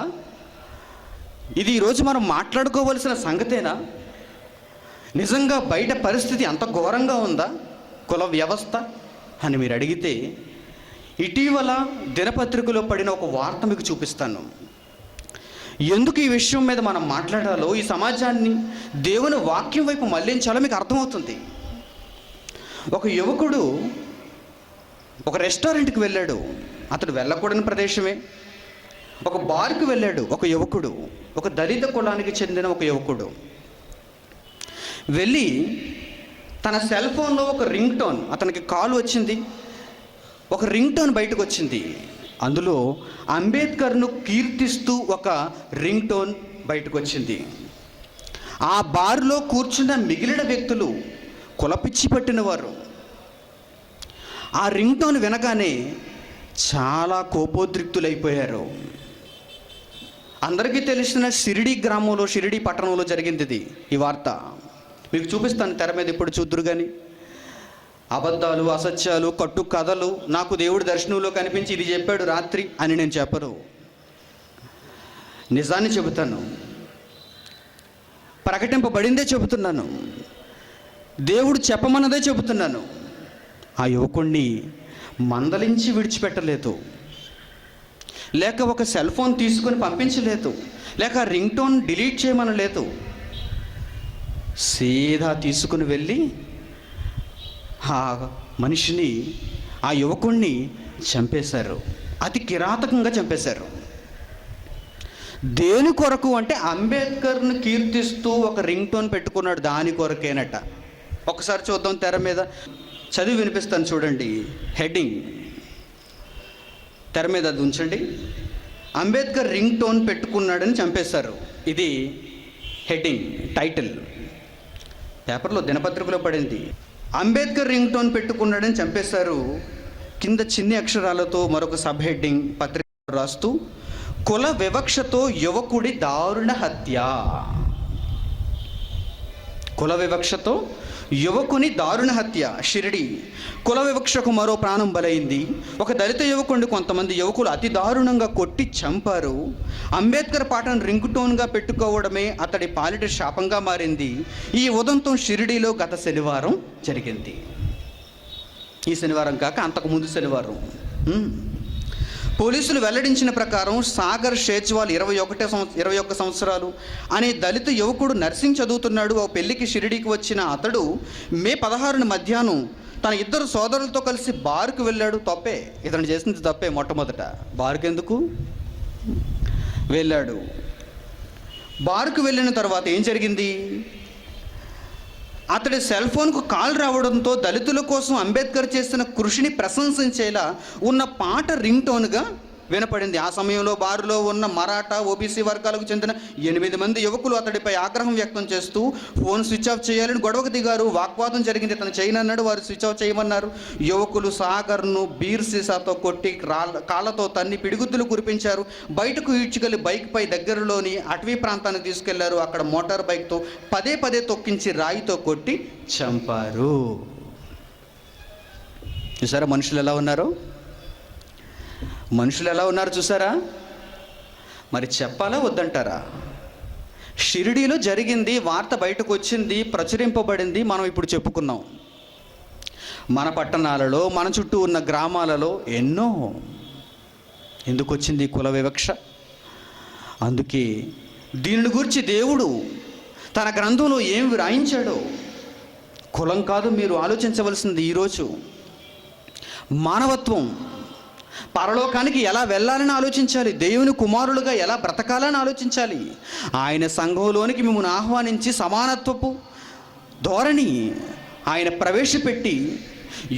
ఇది ఈరోజు మనం మాట్లాడుకోవలసిన సంగతేనా? నిజంగా బయట పరిస్థితి అంత ఘోరంగా ఉందా కుల వ్యవస్థ అని మీరు అడిగితే, ఇటీవల దినపత్రికలో పడిన ఒక వార్త మీకు చూపిస్తాను. ఎందుకు ఈ విషయం మీద మనం మాట్లాడాలో, ఈ సమాజాన్ని దేవుని వాక్యం వైపు మళ్లించాలో మీకు అర్థమవుతుంది. ఒక యువకుడు ఒక రెస్టారెంట్కి వెళ్ళాడు. అతడు వెళ్ళకూడని ప్రదేశమే. ఒక బార్కి వెళ్ళాడు ఒక యువకుడు, ఒక దళిత కులానికి చెందిన ఒక యువకుడు. వెళ్ళి తన సెల్ ఫోన్లో ఒక రింగ్ టోన్, అతనికి కాల్ వచ్చింది, ఒక రింగ్ టోన్ బయటకు వచ్చింది. అందులో అంబేద్కర్ను కీర్తిస్తూ ఒక రింగ్ టోన్ బయటకు వచ్చింది. ఆ బార్లో కూర్చున్న మిగిలిన వ్యక్తులు కులపిచ్చి పట్టిన వారు. ఆ రింగ్ టోన్ వినగానే చాలా కోపోద్రిక్తులైపోయారు. అందరికీ తెలిసిన షిరిడి గ్రామంలో, షిరిడి పట్టణంలో జరిగింది ఇది. ఈ వార్త మీకు చూపిస్తాను తెర మీద, ఇప్పుడు చూద్దురు కానీ. అబద్ధాలు, అసత్యాలు, కట్టు కథలు, నాకు దేవుడు దర్శనంలో కనిపించి ఇది చెప్పాడు రాత్రి అని నేను చెప్పరు. నిజాన్ని చెబుతాను, ప్రకటింపబడిందే చెబుతున్నాను, దేవుడు చెప్పమన్నదే చెబుతున్నాను. ఆ యువకుణ్ణి మందలించి విడిచిపెట్టలేదు, లేక ఒక సెల్ ఫోన్ తీసుకొని పంపించలేదు, లేక రింగ్ టోన్ డిలీట్ చేయమనలేదు. సీదా తీసుకుని వెళ్ళి ఆ మనిషిని, ఆ యువకుణ్ణి చంపేశారు. అతి కిరాతకంగా చంపేశారు. దేని కొరకు అంటే అంబేద్కర్ను కీర్తిస్తూ ఒక రింగ్ టోన్ పెట్టుకున్నాడు, దాని కొరకేనట. ఒకసారి చూద్దాం తెర మీద, చదివి వినిపిస్తాను చూడండి. హెడ్డింగ్ తెర మీద అది ఉంచండి. అంబేద్కర్ రింగ్ టోన్ పెట్టుకున్నాడని చంపేశారు. ఇది హెడ్డింగ్, టైటిల్. పేపర్లో, దినపత్రికలో పడింది. అంబేద్కర్ రింగ్ టోన్ పెట్టుకున్నాడని చంపేశారు. కింద చిన్ని అక్షరాలతో మరొక సబ్ హెడ్డింగ్ పత్రిక రాస్తూ, కుల వివక్షతో యువకుడి దారుణ హత్య. కుల వివక్షతో యువకుని దారుణ హత్య. షిరిడి కుల వివక్షకు మరో ప్రాణం బలైంది. ఒక దళిత యువకుడిని కొంతమంది యువకులు అతి దారుణంగా కొట్టి చంపారు. అంబేద్కర్ పాటను రింగ్ టోన్గా పెట్టుకోవడమే అతడి పాలిట శాపంగా మారింది. ఈ ఉదంతం షిరిడీలో గత శనివారం జరిగింది. ఈ శనివారం కాక అంతకుముందు శనివారం. పోలీసులు వెల్లడించిన ప్రకారం సాగర్ షేజ్వాల్ 21 సంవత్సరాలు అనే దళిత యువకుడు నర్సింగ్ చదువుతున్నాడు. ఓ పెళ్లికి షిరిడీకి వచ్చిన అతడు మే 16 మధ్యాహ్నం తన ఇద్దరు సోదరులతో కలిసి బార్కు వెళ్ళాడు. తప్పే, ఇతను చేసింది తప్పే. మొట్టమొదట బార్కు ఎందుకు వెళ్ళాడు? బార్కు వెళ్ళిన తర్వాత ఏం జరిగింది? అతడి సెల్ ఫోన్కు కాల్ రావడంతో దళితుల కోసం అంబేద్కర్ చేసిన కృషిని ప్రశంసించేలా ఉన్న పాట రింగ్ టోన్గా వినపడింది. ఆ సమయంలో బారులో ఉన్న మరాఠా, ఓబీసీ వర్గాలకు చెందిన 8 మంది యువకులు అతడిపై ఆగ్రహం వ్యక్తం చేస్తూ ఫోన్ స్విచ్ ఆఫ్ చేయాలని గొడవకు దిగారు. వాగ్వాదం జరిగింది. తను చేయనన్నాడు, వారు స్విచ్ ఆఫ్ చేయమన్నారు. యువకులు సాగర్ను బీర్ సీసాతో కొట్టి కాళ్ళతో తన్ని పిడిగుద్దులు కురిపించారు. బయటకు ఈడ్చుకెళ్ళి బైక్పై దగ్గరలోని అటవీ ప్రాంతానికి తీసుకెళ్లారు. అక్కడ మోటార్ బైక్తో పదే తొక్కించి రాయితో కొట్టి చంపారు. చూసారా మనుషులు ఎలా ఉన్నారు? మనుషులు ఎలా ఉన్నారు చూసారా? మరి చెప్పాలా వద్దంటారా? షిరిడీలో జరిగింది, వార్త బయటకు వచ్చింది, ప్రచురింపబడింది, మనం ఇప్పుడు చెప్పుకున్నాం. మన పట్టణాలలో, మన చుట్టూ ఉన్న గ్రామాలలో ఎన్నో. ఎందుకు వచ్చింది కుల వివక్ష? అందుకే దీనిని గురించి దేవుడు తన గ్రంథంలో ఏం వ్రాయించాడో. కులం కాదు మీరు ఆలోచించవలసింది ఈరోజు. మానవత్వం, పరలోకానికి ఎలా వెళ్ళాలని ఆలోచించాలి, దేవుని కుమారులుగా ఎలా బ్రతకాలని ఆలోచించాలి. ఆయన సంఘంలోనికి మిమ్మల్ని ఆహ్వానించి సమానత్వపు ధోరణి ఆయన ప్రవేశపెట్టి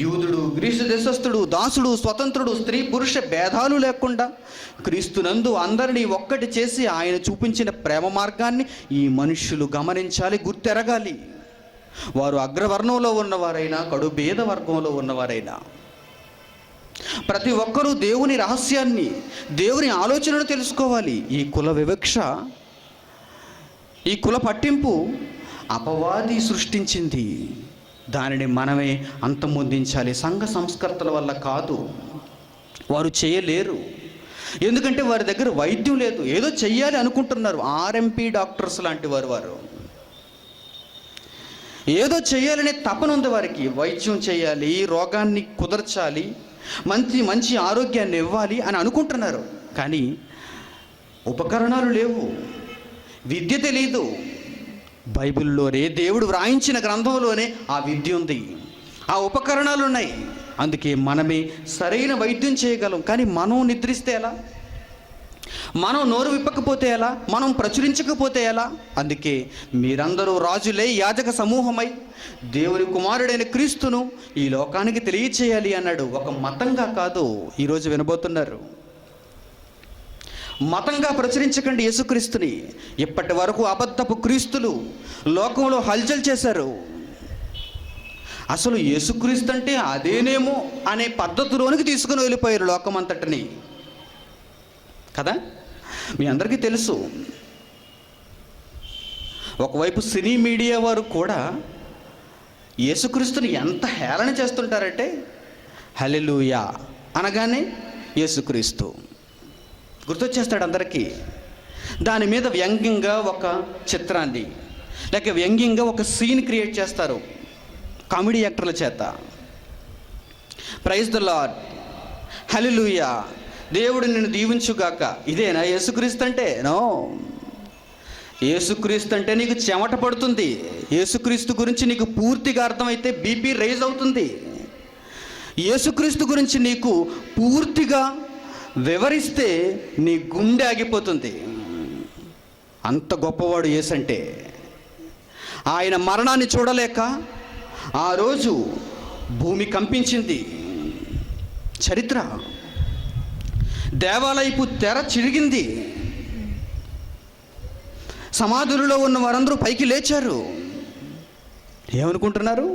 యూదుడు, గ్రీసు దేశస్థుడు, దాసుడు, స్వతంత్రుడు, స్త్రీ పురుష భేదాలు లేకుండా క్రీస్తునందు అందరినీ ఒక్కటి చేసి ఆయన చూపించిన ప్రేమ మార్గాన్ని ఈ మనుష్యులు గమనించాలి, గుర్తెరగాలి. వారు అగ్రవర్ణంలో ఉన్నవారైనా, కడు భేద వర్గంలో ఉన్నవారైనా ప్రతి ఒక్కరూ దేవుని రహస్యాన్ని, దేవుని ఆలోచనను తెలుసుకోవాలి. ఈ కుల వివక్ష, ఈ కుల పట్టింపు అపవాది సృష్టించింది. దానిని మనమే అంతమొందించాలి. సంఘ సంస్కర్తల వల్ల కాదు, వారు చేయలేరు. ఎందుకంటే వారి దగ్గర వైద్యం లేదు. ఏదో చెయ్యాలి అనుకుంటున్నారు. ఆర్ఎంపీ డాక్టర్స్ లాంటి వారు ఏదో చేయాలనే తపన ఉంది వారికి. వైద్యం చేయాలి, రోగాన్ని కుదర్చాలి, మంచి ఆరోగ్యాన్ని ఇవ్వాలి అని అనుకుంటున్నారు. కానీ ఉపకరణాలు లేవు, విద్య తెలీదు. బైబిల్లోనే దేవుడు వ్రాయించిన గ్రంథంలోనే ఆ విద్య ఉంది. ఆ ఉపకరణాలు ఉన్నాయి, అందుకే మనమే సరైన వైద్యం చేయగలం. కానీ మనం నిద్రిస్తే ఎలా? మనం నోరు విప్పకపోతే ఎలా? మనం ప్రచురించకపోతే ఎలా? అందుకే మీరందరూ రాజులై యాజక సమూహమై దేవుని కుమారుడైన క్రీస్తును ఈ లోకానికి తెలియచేయాలి అన్నాడు. ఒక మతంగా కాదు. ఈరోజు వినబోతున్నారు, మతంగా ప్రచురించకండి యేసుక్రీస్తుని. ఇప్పటి వరకు అబద్ధపు క్రీస్తులు లోకంలో హల్చల్ చేశారు. అసలు యేసుక్రీస్తు అంటే అదేనేమో అనే పద్ధతిలోనికి తీసుకుని వెళ్ళిపోయారు లోకమంతటిని కదా. మీ అందరికీ తెలుసు, ఒకవైపు సినీ మీడియా వారు కూడా యేసుక్రీస్తుని ఎంత హేళన చేస్తుంటారంటే, హల్లెలూయా అనగానే యేసుక్రీస్తు గుర్తొచ్చేస్తాడు అందరికీ. దాని మీద వ్యంగ్యంగా ఒక చిత్రాన్ని లేక వ్యంగ్యంగా ఒక సీన్ క్రియేట్ చేస్తారు కామెడీ యాక్టర్ల చేత. ప్రైజ్ ద లార్డ్, హల్లెలూయా, దేవుడు నిన్ను దీవించుగాక. ఇదేనా యేసుక్రీస్తు అంటే? నో. యేసుక్రీస్తు అంటే నీకు చెమట పడుతుంది. యేసుక్రీస్తు గురించి నీకు పూర్తిగా అర్థమైతే బీపీ రైజ్ అవుతుంది. యేసుక్రీస్తు గురించి నీకు పూర్తిగా వివరిస్తే నీ గుండె ఆగిపోతుంది. అంత గొప్పవాడు యేసంటే. ఆయన మరణాన్ని చూడలేక ఆ రోజు భూమి కంపించింది. చరిత్ర, దేవాలయపు తెర చిరిగింది. సమాధులలో ఉన్న వారందరూ పైకి లేచారు. ఏమనుకుంటున్నారు?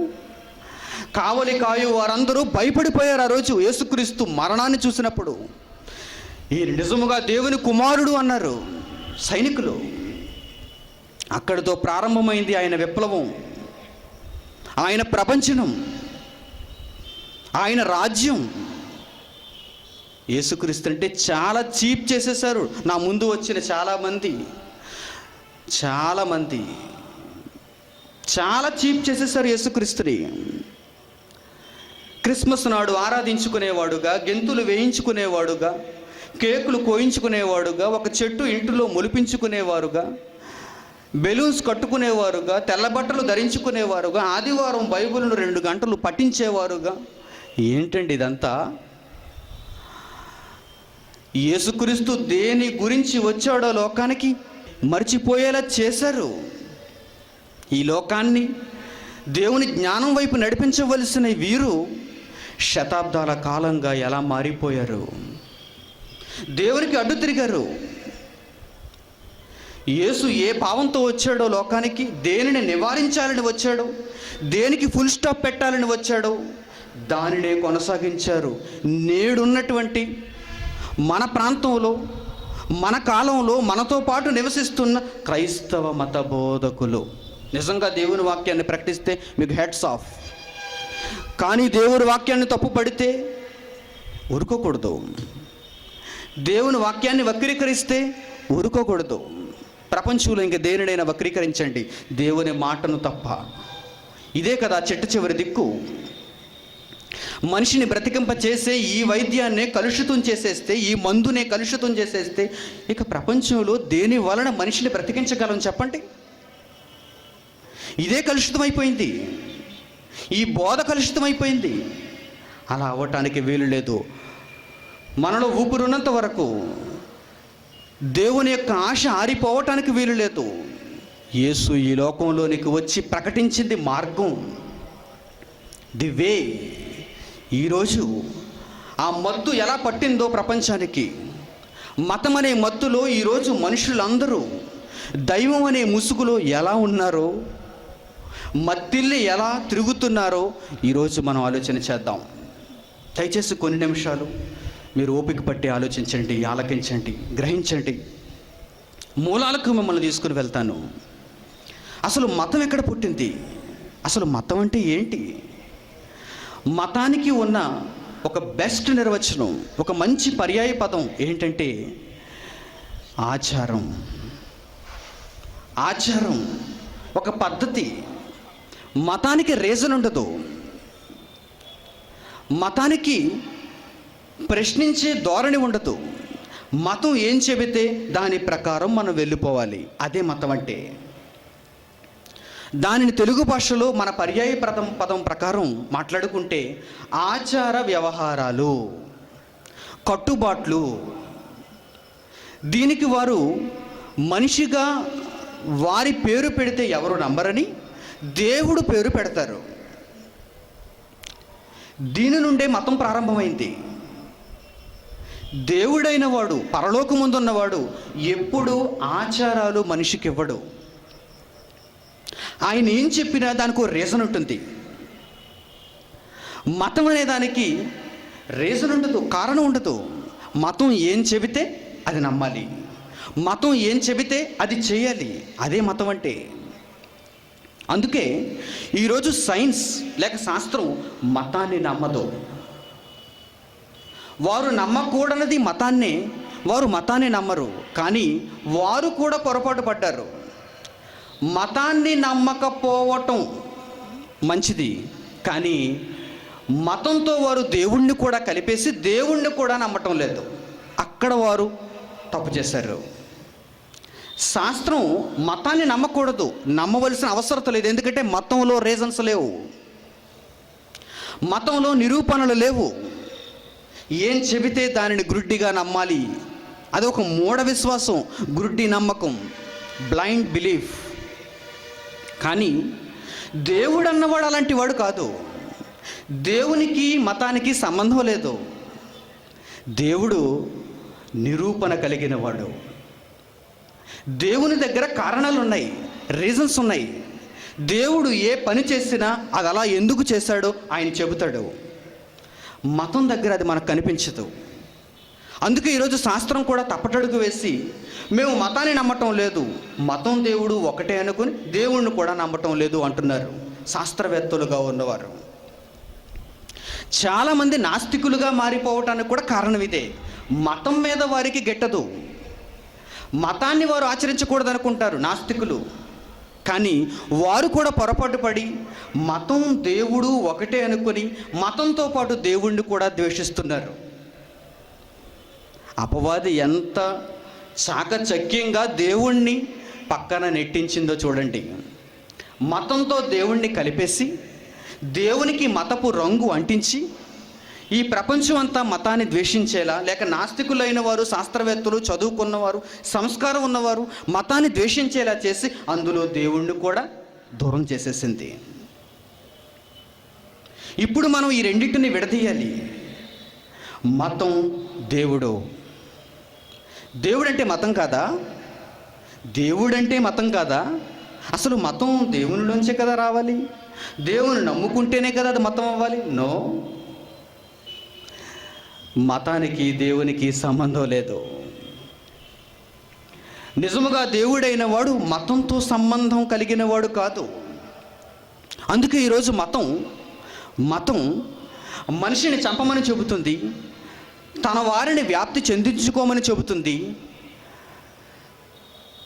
కావలి కాయు వారందరూ భయపడిపోయారు ఆ రోజు యేసుక్రీస్తు మరణాన్ని చూసినప్పుడు. ఈ నిజముగా దేవుని కుమారుడు అన్నారు సైనికులు. అక్కడితో ప్రారంభమైంది ఆయన విప్లవం, ఆయన ప్రపంచనం, ఆయన రాజ్యం. యేసుక్రీస్తు అంటే చాలా చీప్ చేసేసారు. నా ముందు వచ్చిన చాలామంది చాలా చీప్ చేసేసారు యేసుక్రీస్తుని. క్రిస్మస్ నాడు ఆరాధించుకునేవాడుగా, గెంతులు వేయించుకునేవాడుగా, కేకులు కోయించుకునేవాడుగా, ఒక చెట్టు ఇంటిలో మొలిపించుకునేవారుగా, బెలూన్స్ కట్టుకునేవారుగా, తెల్లబట్టలు ధరించుకునేవారుగా, ఆదివారం బైబిల్ను 2 గంటలు పఠించేవారుగా. ఏంటండి ఇదంతా? యేసుక్రీస్తు దేని గురించి వచ్చాడో లోకానికి మర్చిపోయేలా చేశారు. ఈ లోకాన్ని దేవుని జ్ఞానం వైపు నడిపించవలసిన వీరు శతాబ్దాల కాలంగా ఎలా మారిపోయారు? దేవునికి అడ్డు తిరిగారు. యేసు ఏ భావంతో వచ్చాడో లోకానికి, దేనిని నివారించాలని వచ్చాడో, దేనికి ఫుల్ స్టాప్ పెట్టాలని వచ్చాడో దానినే కొనసాగించారు. నేడున్నటువంటి మన ప్రాంతంలో, మన కాలంలో మనతో పాటు నివసిస్తున్న క్రైస్తవ మత బోధకులు నిజంగా దేవుని వాక్యాన్ని ప్రకటిస్తే మీకు హెడ్స్ ఆఫ్. కానీ దేవుని వాక్యాన్ని తప్పు పడితే ఊరుకోకూడదు. దేవుని వాక్యాన్ని వక్రీకరిస్తే ఊరుకోకూడదు. ప్రపంచంలో ఇంక దేనినైనా వక్రీకరించండి, దేవుని మాటను తప్ప. ఇదే కదా చెట్టు చివరి దిక్కు. మనిషిని బ్రతికింప చేసే ఈ వైద్యాన్నే కలుషితం చేసేస్తే, ఈ మందునే కలుషితం చేసేస్తే ఇక ప్రపంచంలో దేని వలన మనిషిని బ్రతికించగలం చెప్పండి? ఇదే కలుషితమైపోయింది. ఈ బోధ కలుషితమైపోయింది. అలా అవ్వటానికి వీలు లేదు. మనలో ఊపిరున్నంత వరకు దేవుని యొక్క ఆశ ఆరిపోవటానికి వీలు లేదు. యేసు ఈ లోకంలోనికి వచ్చి ప్రకటించింది మార్గం, ది వే. ఈరోజు ఆ మత్తు ఎలా పట్టిందో ప్రపంచానికి, మతం అనే మత్తులో ఈరోజు మనుషులందరూ దైవం అనే ముసుగులో ఎలా ఉన్నారో, మత్తిల్లి ఎలా తిరుగుతున్నారో ఈరోజు మనం ఆలోచన చేద్దాం. దయచేసి కొన్ని నిమిషాలు మీరు ఓపిక పట్టి ఆలోచించండి, ఆలకించండి, గ్రహించండి. మూలాలకు మిమ్మల్ని తీసుకుని వెళ్తాను. అసలు మతం ఎక్కడ పుట్టింది? అసలు మతం అంటే ఏంటి? మతానికి ఉన్న ఒక బెస్ట్ నిర్వచనం, ఒక మంచి పర్యాయ పదం ఏంటంటే ఆచారం. ఆచారం ఒక పద్ధతి. మతానికి రీజన్ ఉండదు. మతానికి ప్రశ్నించే ధోరణి ఉండదు. మతం ఏం చెబితే దాని ప్రకారం మనం వెళ్ళిపోవాలి. అదే మతం అంటే. దానిని తెలుగు భాషలో మన పర్యాయ పదం ప్రకారం మాట్లాడుకుంటే ఆచార వ్యవహారాలు, కట్టుబాట్లు. దీనికి వారు మనిషిగా వారి పేరు పెడితే ఎవరు నమ్మరని దేవుడు పేరు పెడతారు. దీని నుండే మతం ప్రారంభమైంది. దేవుడైన వాడు, పరలోకముందున్నవాడు ఎప్పుడు ఆచారాలు మనిషికి ఇవ్వడు. ఆయన ఏం చెప్పినా దానికి ఒక రీజన్ ఉంటుంది. మతం అనే దానికి రీజన్ ఉండదు, కారణం ఉండదు. మతం ఏం చెబితే అది నమ్మాలి, మతం ఏం చెబితే అది చేయాలి. అదే మతం అంటే. అందుకే ఈరోజు సైన్స్ లేక శాస్త్రం మతాన్ని నమ్మదు. వారు నమ్మకూడనిది మతాన్నే, వారు మతాన్ని నమ్మరు. కానీ వారు కూడా పొరపాటు పడ్డారు. మతాన్ని నమ్మకపోవటం మంచిది, కానీ మతంతో వారు దేవుణ్ణి కూడా కలిపేసి దేవుణ్ణి కూడా నమ్మటం లేదు. అక్కడ వారు తప్పు చేశారు. శాస్త్రం మతాన్ని నమ్మకూడదు, నమ్మవలసిన అవసరం లేదు. ఎందుకంటే మతంలో రీజన్స్ లేవు, మతంలో నిరూపణలు లేవు. ఏం చెబితే దానిని గుడ్డిగా నమ్మాలి. అది ఒక మూఢ విశ్వాసం, గుడ్డి నమ్మకం, బ్లైండ్ బిలీఫ్. కానీ దేవుడు అన్నవాడు అలాంటి వాడు కాదు. దేవునికి మతానికి సంబంధం లేదు. దేవుడు నిరూపణ కలిగిన వాడు. దేవుని దగ్గర కారణాలు ఉన్నాయి, రీజన్స్ ఉన్నాయి. దేవుడు ఏ పని చేసినా అది అలా ఎందుకు చేశాడో ఆయన చెబుతాడు. మతం దగ్గర అది మనకు కనిపించదు. అందుకే ఈరోజు శాస్త్రం కూడా తప్పటడుగు వేసి మేము మతాన్ని నమ్మటం లేదు, మతం దేవుడు ఒకటే అనుకుని దేవుణ్ణి కూడా నమ్మటం లేదు అంటున్నారు శాస్త్రవేత్తలుగా ఉన్నవారు. చాలామంది నాస్తికులుగా మారిపోవటానికి కూడా కారణం ఇదే. మతం మీద వారికి గిట్టదు, మతాన్ని వారు ఆచరించకూడదు అనుకుంటారు నాస్తికులు. కానీ వారు కూడా పొరపాటు పడి మతం దేవుడు ఒకటే అనుకొని మతంతో పాటు దేవుణ్ణి కూడా ద్వేషిస్తున్నారు. అపవాది ఎంత చాకచక్యంగా దేవుణ్ణి పక్కన నెట్టించిందో చూడండి. మతంతో దేవుణ్ణి కలిపేసి దేవునికి మతపు రంగు అంటించి ఈ ప్రపంచం అంతా మతాన్ని ద్వేషించేలా, లేక నాస్తికులైన వారు, శాస్త్రవేత్తలు, చదువుకున్నవారు, సంస్కారం ఉన్నవారు మతాన్ని ద్వేషించేలా చేసి అందులో దేవుణ్ణి కూడా దూరం చేసేసింది. ఇప్పుడు మనం ఈ రెండింటిని విడదీయాలి. మతం, దేవుడు. దేవుడంటే మతం కాదా? దేవుడంటే మతం కాదా? అసలు మతం దేవునిలోంచే కదా రావాలి, దేవుని నమ్ముకుంటేనే కదా అది మతం అవ్వాలి. నో, మతానికి దేవునికి సంబంధం లేదు. నిజముగా దేవుడైన వాడు మతంతో సంబంధం కలిగిన వాడు కాదు. అందుకే ఈరోజు మతం మనిషిని చంపమని చెబుతుంది, తన వారిని వ్యాప్తి చెందించుకోమని చెబుతుంది,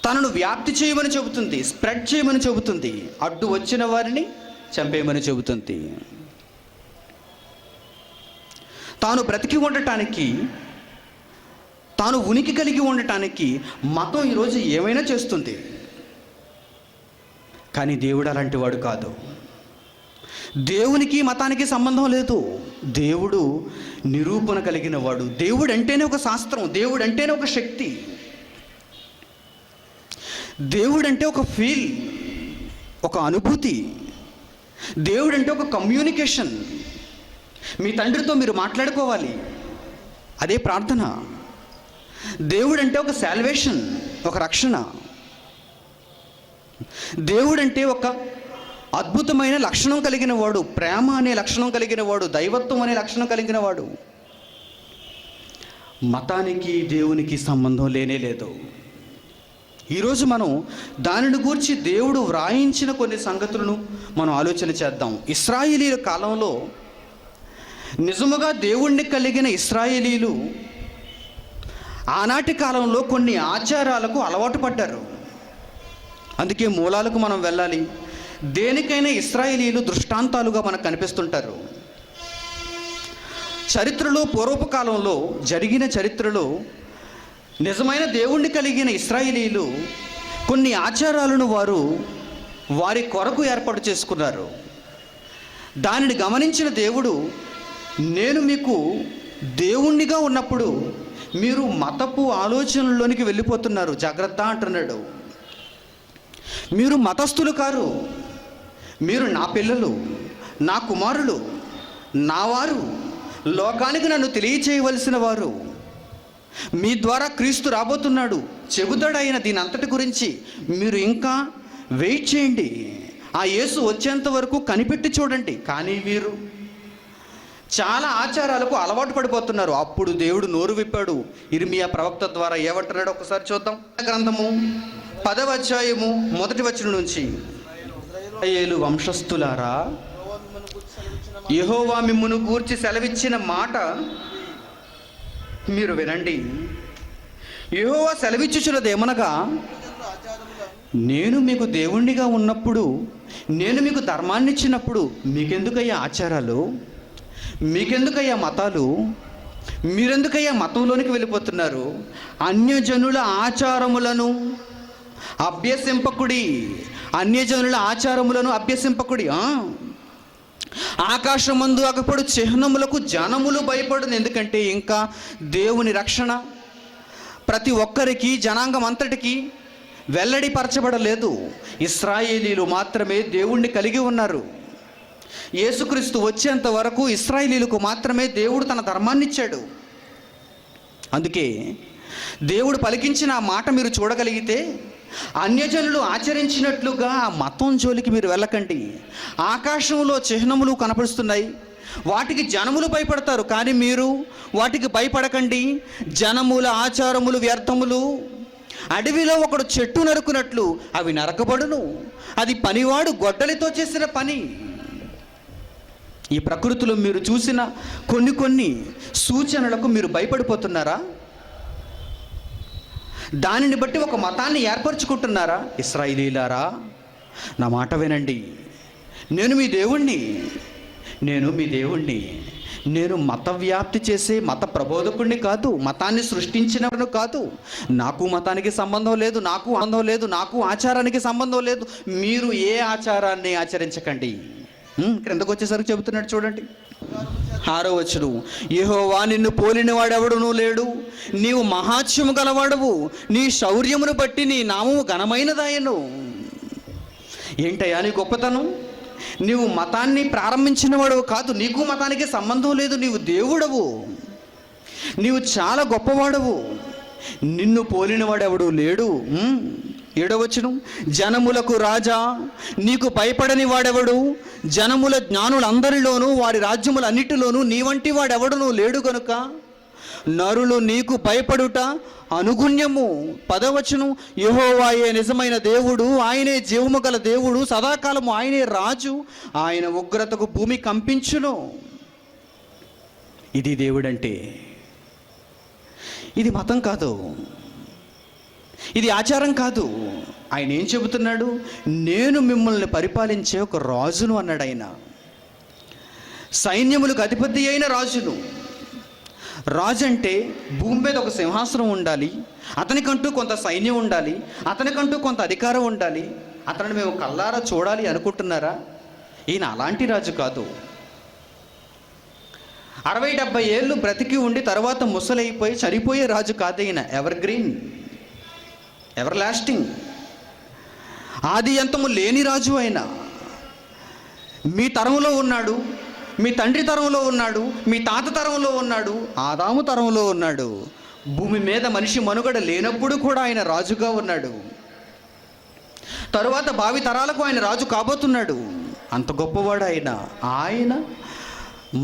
తనను వ్యాప్తి చేయమని చెబుతుంది, స్ప్రెడ్ చేయమని చెబుతుంది, అడ్డు వచ్చిన వారిని చంపేయమని చెబుతుంది. తాను బ్రతికి ఉండటానికి, తాను ఉనికి కలిగి ఉండటానికి మతం ఈరోజు ఏమైనా చేస్తుంది. కానీ దేవుడు అలాంటి వాడు కాదు. దేవునికి మతానికి సంబంధం లేదు. దేవుడు నిరూపణ కలిగిన వాడు. దేవుడు అంటేనే ఒక శాస్త్రం, దేవుడు అంటేనే ఒక శక్తి, దేవుడు అంటే ఒక ఫీల్, ఒక అనుభూతి, దేవుడు అంటే ఒక కమ్యూనికేషన్. మీ తండ్రితో మీరు మాట్లాడుకోవాలి, అదే ప్రార్థన. దేవుడు అంటే ఒక సాల్వేషన్, ఒక రక్షణ. దేవుడు అంటే ఒక అద్భుతమైన లక్షణం కలిగిన వాడు, ప్రేమ అనే లక్షణం కలిగిన వాడు, దైవత్వం అనే లక్షణం కలిగిన వాడు. మతానికి దేవునికి సంబంధం లేనే లేదు. ఈరోజు మనం దానిని గూర్చి దేవుడు వ్రాయించిన కొన్ని సంగతులను మనం ఆలోచన చేద్దాం. ఇశ్రాయేలీల కాలంలో నిజముగా దేవుణ్ణి కలిగిన ఇశ్రాయేలీలు ఆనాటి కాలంలో కొన్ని ఆచారాలకు అలవాటు పడ్డారు. అందుకే మూలాలకు మనం వెళ్ళాలి. దేనికైనా ఇశ్రాయేలీలు దృష్టాంతాలుగా మనకు కనిపిస్తుంటారు. చరిత్రలో, పూర్వపు కాలంలో జరిగిన చరిత్రలో నిజమైన దేవుణ్ణి కలిగిన ఇశ్రాయేలీలు కొన్ని ఆచారాలను వారు వారి కొరకు ఏర్పాటు చేసుకున్నారు. దానిని గమనించిన దేవుడు, నేను మీకు దేవుణ్ణిగా ఉన్నప్పుడు మీరు మతపు ఆలోచనల్లోనికి వెళ్ళిపోతున్నారు, జాగ్రత్త అంటున్నాడు. మీరు మతస్థులు కారు, మీరు నా పిల్లలు, నా కుమారులు, నా వారు, లోకానికి నన్ను తెలియచేయవలసిన వారు. మీ ద్వారా క్రీస్తు రాబోతున్నాడు, చెబుతాడు ఆయన దీని అంతటి గురించి. మీరు ఇంకా వెయిట్ చేయండి, ఆ యేసు వచ్చేంత వరకు కనిపెట్టి చూడండి. కానీ వీరు చాలా ఆచారాలకు అలవాటు పడిపోతున్నారు. అప్పుడు దేవుడు నోరు విప్పాడు ఇర్మియా ప్రవక్త ద్వారా. ఏమంటున్నాడు ఒకసారి చూద్దాం. గ్రంథము 10వ అధ్యాయము 1వ వచనం నుంచి, ఇశ్రాయేలు వంశస్థులారా, యెహోవా మిమ్మును గూర్చి సెలవిచ్చిన మాట మీరు వినండి. యెహోవా సెలవిచ్చుచున్నదేమనగా, నేను మీకు దేవుణ్ణిగా ఉన్నప్పుడు, నేను మీకు ధర్మాన్ని ఇచ్చినప్పుడు మీకెందుకయ్యా ఆచారాలు, మీకెందుకయ్యా మతాలు, మీరెందుకయ్యా మతంలోనికి వెళ్ళిపోతున్నారు? అన్యజనుల ఆచారములను అభ్యసింపకుడి, అన్యజనుల ఆచారములను అభ్యసింపకుడి. ఆకాశమందు అగపడు చిహ్నములకు జనములు భయపడును. ఎందుకంటే ఇంకా దేవుని రక్షణ ప్రతి ఒక్కరికి, జనాంగం అంతటికి వెల్లడిపరచబడలేదు. ఇశ్రాయేలీలు మాత్రమే దేవుణ్ణి కలిగి ఉన్నారు. యేసుక్రీస్తు వచ్చేంత వరకు ఇశ్రాయేలీలకు మాత్రమే దేవుడు తన ధర్మాన్ని ఇచ్చాడు. అందుకే దేవుడు పలికించిన ఆ మాట మీరు చూడగలిగితే, అన్యజనులు ఆచరించినట్లుగా ఆ మతం జోలికి మీరు వెళ్ళకండి. ఆకాశంలో చిహ్నములు కనపడుస్తున్నాయి, వాటికి జనములు భయపడతారు, కానీ మీరు వాటికి భయపడకండి. జనముల ఆచారములు వ్యర్థములు. అడవిలో ఒకడు చెట్టు నరుకున్నట్లు అవి నరకబడును. అది పనివాడు గొడ్డలితో చేసిన పని. ఈ ప్రకృతిలో మీరు చూసిన కొన్ని సూచనలకు మీరు భయపడిపోతున్నారా? దానిని బట్టి ఒక మతాన్ని ఏర్పరచుకుంటున్నారా? ఇశ్రాయేలీలారా, నా మాట వినండి. నేను మీ దేవుణ్ణి, నేను మీ దేవుణ్ణి. నేను మత వ్యాప్తి చేసే మత ప్రబోధకుడిని కాదు, మతాన్ని సృష్టించినను కాదు. నాకు మతానికి సంబంధం లేదు, నాకు ఆచారానికి సంబంధం లేదు. మీరు ఏ ఆచారాన్ని ఆచరించకండి. క్రిందకు వచ్చేసరికి చెబుతున్నాడు చూడండి. 6వ వచనం, యెహోవా నిన్ను పోలిన వాడెవడునూ లేడు, నీవు మహాత్మ్యము గలవాడవు, నీ శౌర్యమును బట్టి నీ నామము ఘనమైనదాయను. ఏంటయ్యా నీ గొప్పతనం? నీవు మతాన్ని ప్రారంభించిన వాడవు కాదు, నీకు మతానికి సంబంధం లేదు. నీవు దేవుడవు, నీవు చాలా గొప్పవాడవు, నిన్ను పోలిన వాడెవడు లేడు. 7వ వచనం, జనములకు రాజా, నీకు భయపడని వాడెవడు? జనముల జ్ఞానులందరిలోనూ వారి రాజ్యములన్నిటిలోనూ నీ వంటి వాడెవడునూ లేడు గనుక నరులు నీకు భయపడుట అనుగుణ్యము. 10వ వచనం, యెహోవాయే నిజమైన దేవుడు, ఆయనే జీవము గల దేవుడు, సదాకాలము ఆయనే రాజు, ఆయన ఉగ్రతకు భూమి కంపించును. ఇది దేవుడంటే. ఇది మతం కాదు, ఇది ఆచారం కాదు. ఆయన ఏం చెబుతున్నాడు? నేను మిమ్మల్ని పరిపాలించే ఒక రాజును అన్నాడు. ఆయన సైన్యములకు అధిపతి అయిన రాజును. రాజు అంటే భూమి మీద ఒక సింహాసనం ఉండాలి, అతనికంటూ కొంత సైన్యం ఉండాలి, అతనికంటూ కొంత అధికారం ఉండాలి, అతనిని మేము కల్లారా చూడాలి అనుకుంటున్నారా? ఈయన అలాంటి రాజు కాదు. 60-70 ఏళ్ళు బ్రతికి ఉండి తర్వాత ముసలైపోయి చనిపోయే రాజు కాదు ఈయన. ఎవర్ గ్రీన్, ఎవర్ లాస్టింగ్, ఆది అంతము లేని రాజు ఆయన. మీ తరంలో ఉన్నాడు, మీ తండ్రి తరంలో ఉన్నాడు, మీ తాత తరంలో ఉన్నాడు, ఆదాము తరంలో ఉన్నాడు. భూమి మీద మనిషి మనుగడ లేనప్పుడు కూడా ఆయన రాజుగా ఉన్నాడు. తరువాత భావి తరాలకు ఆయన రాజు కాబోతున్నాడు. అంత గొప్పవాడు ఆయన. ఆయన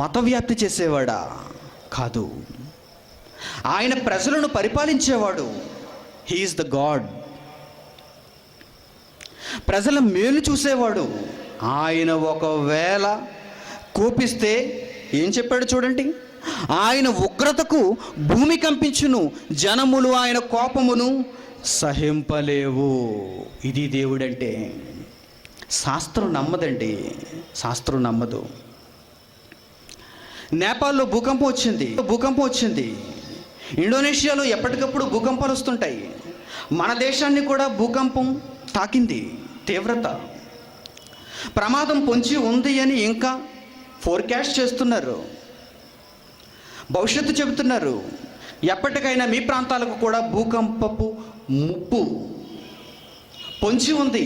మత వ్యాప్తి చేసేవాడా? కాదు. ఆయన ప్రజలను పరిపాలించేవాడు. He's the God. ప్రజల మేలు చూసేవాడు. ఆయన ఒకవేళ కోపిస్తే ఏం చెప్పాడు చూడండి, ఆయన ఉగ్రతకు భూమి కంపించును, జనములు ఆయన కోపమును సహింపలేవు. ఇది దేవుడంటే. శాస్త్రం నమ్మదండి, శాస్త్రం నమ్మదు. నేపాల్లో భూకంపం వచ్చింది. ఇండోనేషియాలో ఎప్పటికప్పుడు భూకంపాలు వస్తుంటాయి. మన దేశాన్ని కూడా భూకంపం తాకింది. తీవ్రత ప్రమాదం పొంచి ఉంది అని ఇంకా ఫోర్కాస్ట్ చేస్తున్నారు, భవిష్యత్తు చెబుతున్నారు. ఎప్పటికైనా మీ ప్రాంతాలకు కూడా భూకంపపు ముప్పు పొంచి ఉంది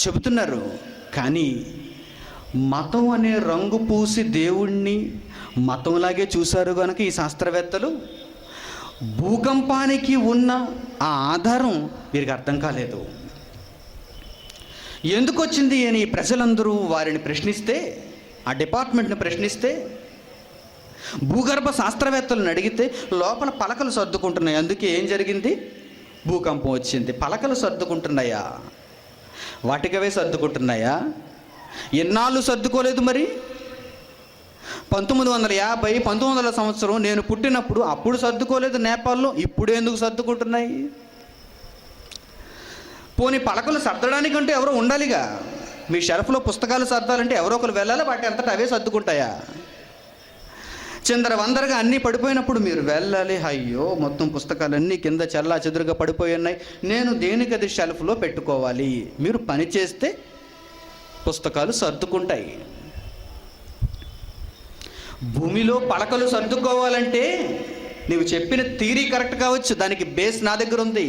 చెబుతున్నారు. కానీ మతం అనే రంగు పూసి దేవుణ్ణి మతంలాగే చూశారు కనుక ఈ శాస్త్రవేత్తలు భూకంపానికి ఉన్న ఆ ఆధారం వీరికి అర్థం కాలేదు. ఎందుకు వచ్చింది అని ప్రజలందరూ వారిని ప్రశ్నిస్తే, ఆ డిపార్ట్మెంట్ని ప్రశ్నిస్తే, భూగర్భ శాస్త్రవేత్తలను అడిగితే లోపల పలకలు సర్దుకుంటున్నాయి, అందుకే ఏం జరిగింది, భూకంపం వచ్చింది. పలకలు సర్దుకుంటున్నాయా? వాటికవే సర్దుకుంటున్నాయా? ఎన్నాళ్ళు సర్దుకోలేదు మరి? 1950 1900 సంవత్సరం నేను పుట్టినప్పుడు అప్పుడు సర్దుకోలేదు నేపాల్లో, ఇప్పుడు ఎందుకు సర్దుకుంటున్నాయి? పోనీ పలకలు సర్దడానికంటే ఎవరో ఉండాలిగా. మీ షెల్ఫ్లో పుస్తకాలు సర్దాలంటే ఎవరో ఒకరు వెళ్ళాలి, వాటి అంతటా అవే సర్దుకుంటాయా? చిందర వందరగా అన్నీ పడిపోయినప్పుడు మీరు వెళ్ళాలి. అయ్యో మొత్తం పుస్తకాలన్నీ కింద చల్లా చెదురుగా పడిపోయి ఉన్నాయి, నేను దేనికి అది షెల్ఫ్లో పెట్టుకోవాలి. మీరు పని చేస్తే పుస్తకాలు సర్దుకుంటాయి. భూమిలో పలకలు సర్దుకోవాలంటే నీవు చెప్పిన థియరీ కరెక్ట్ కావచ్చు, దానికి బేస్ నా దగ్గర ఉంది.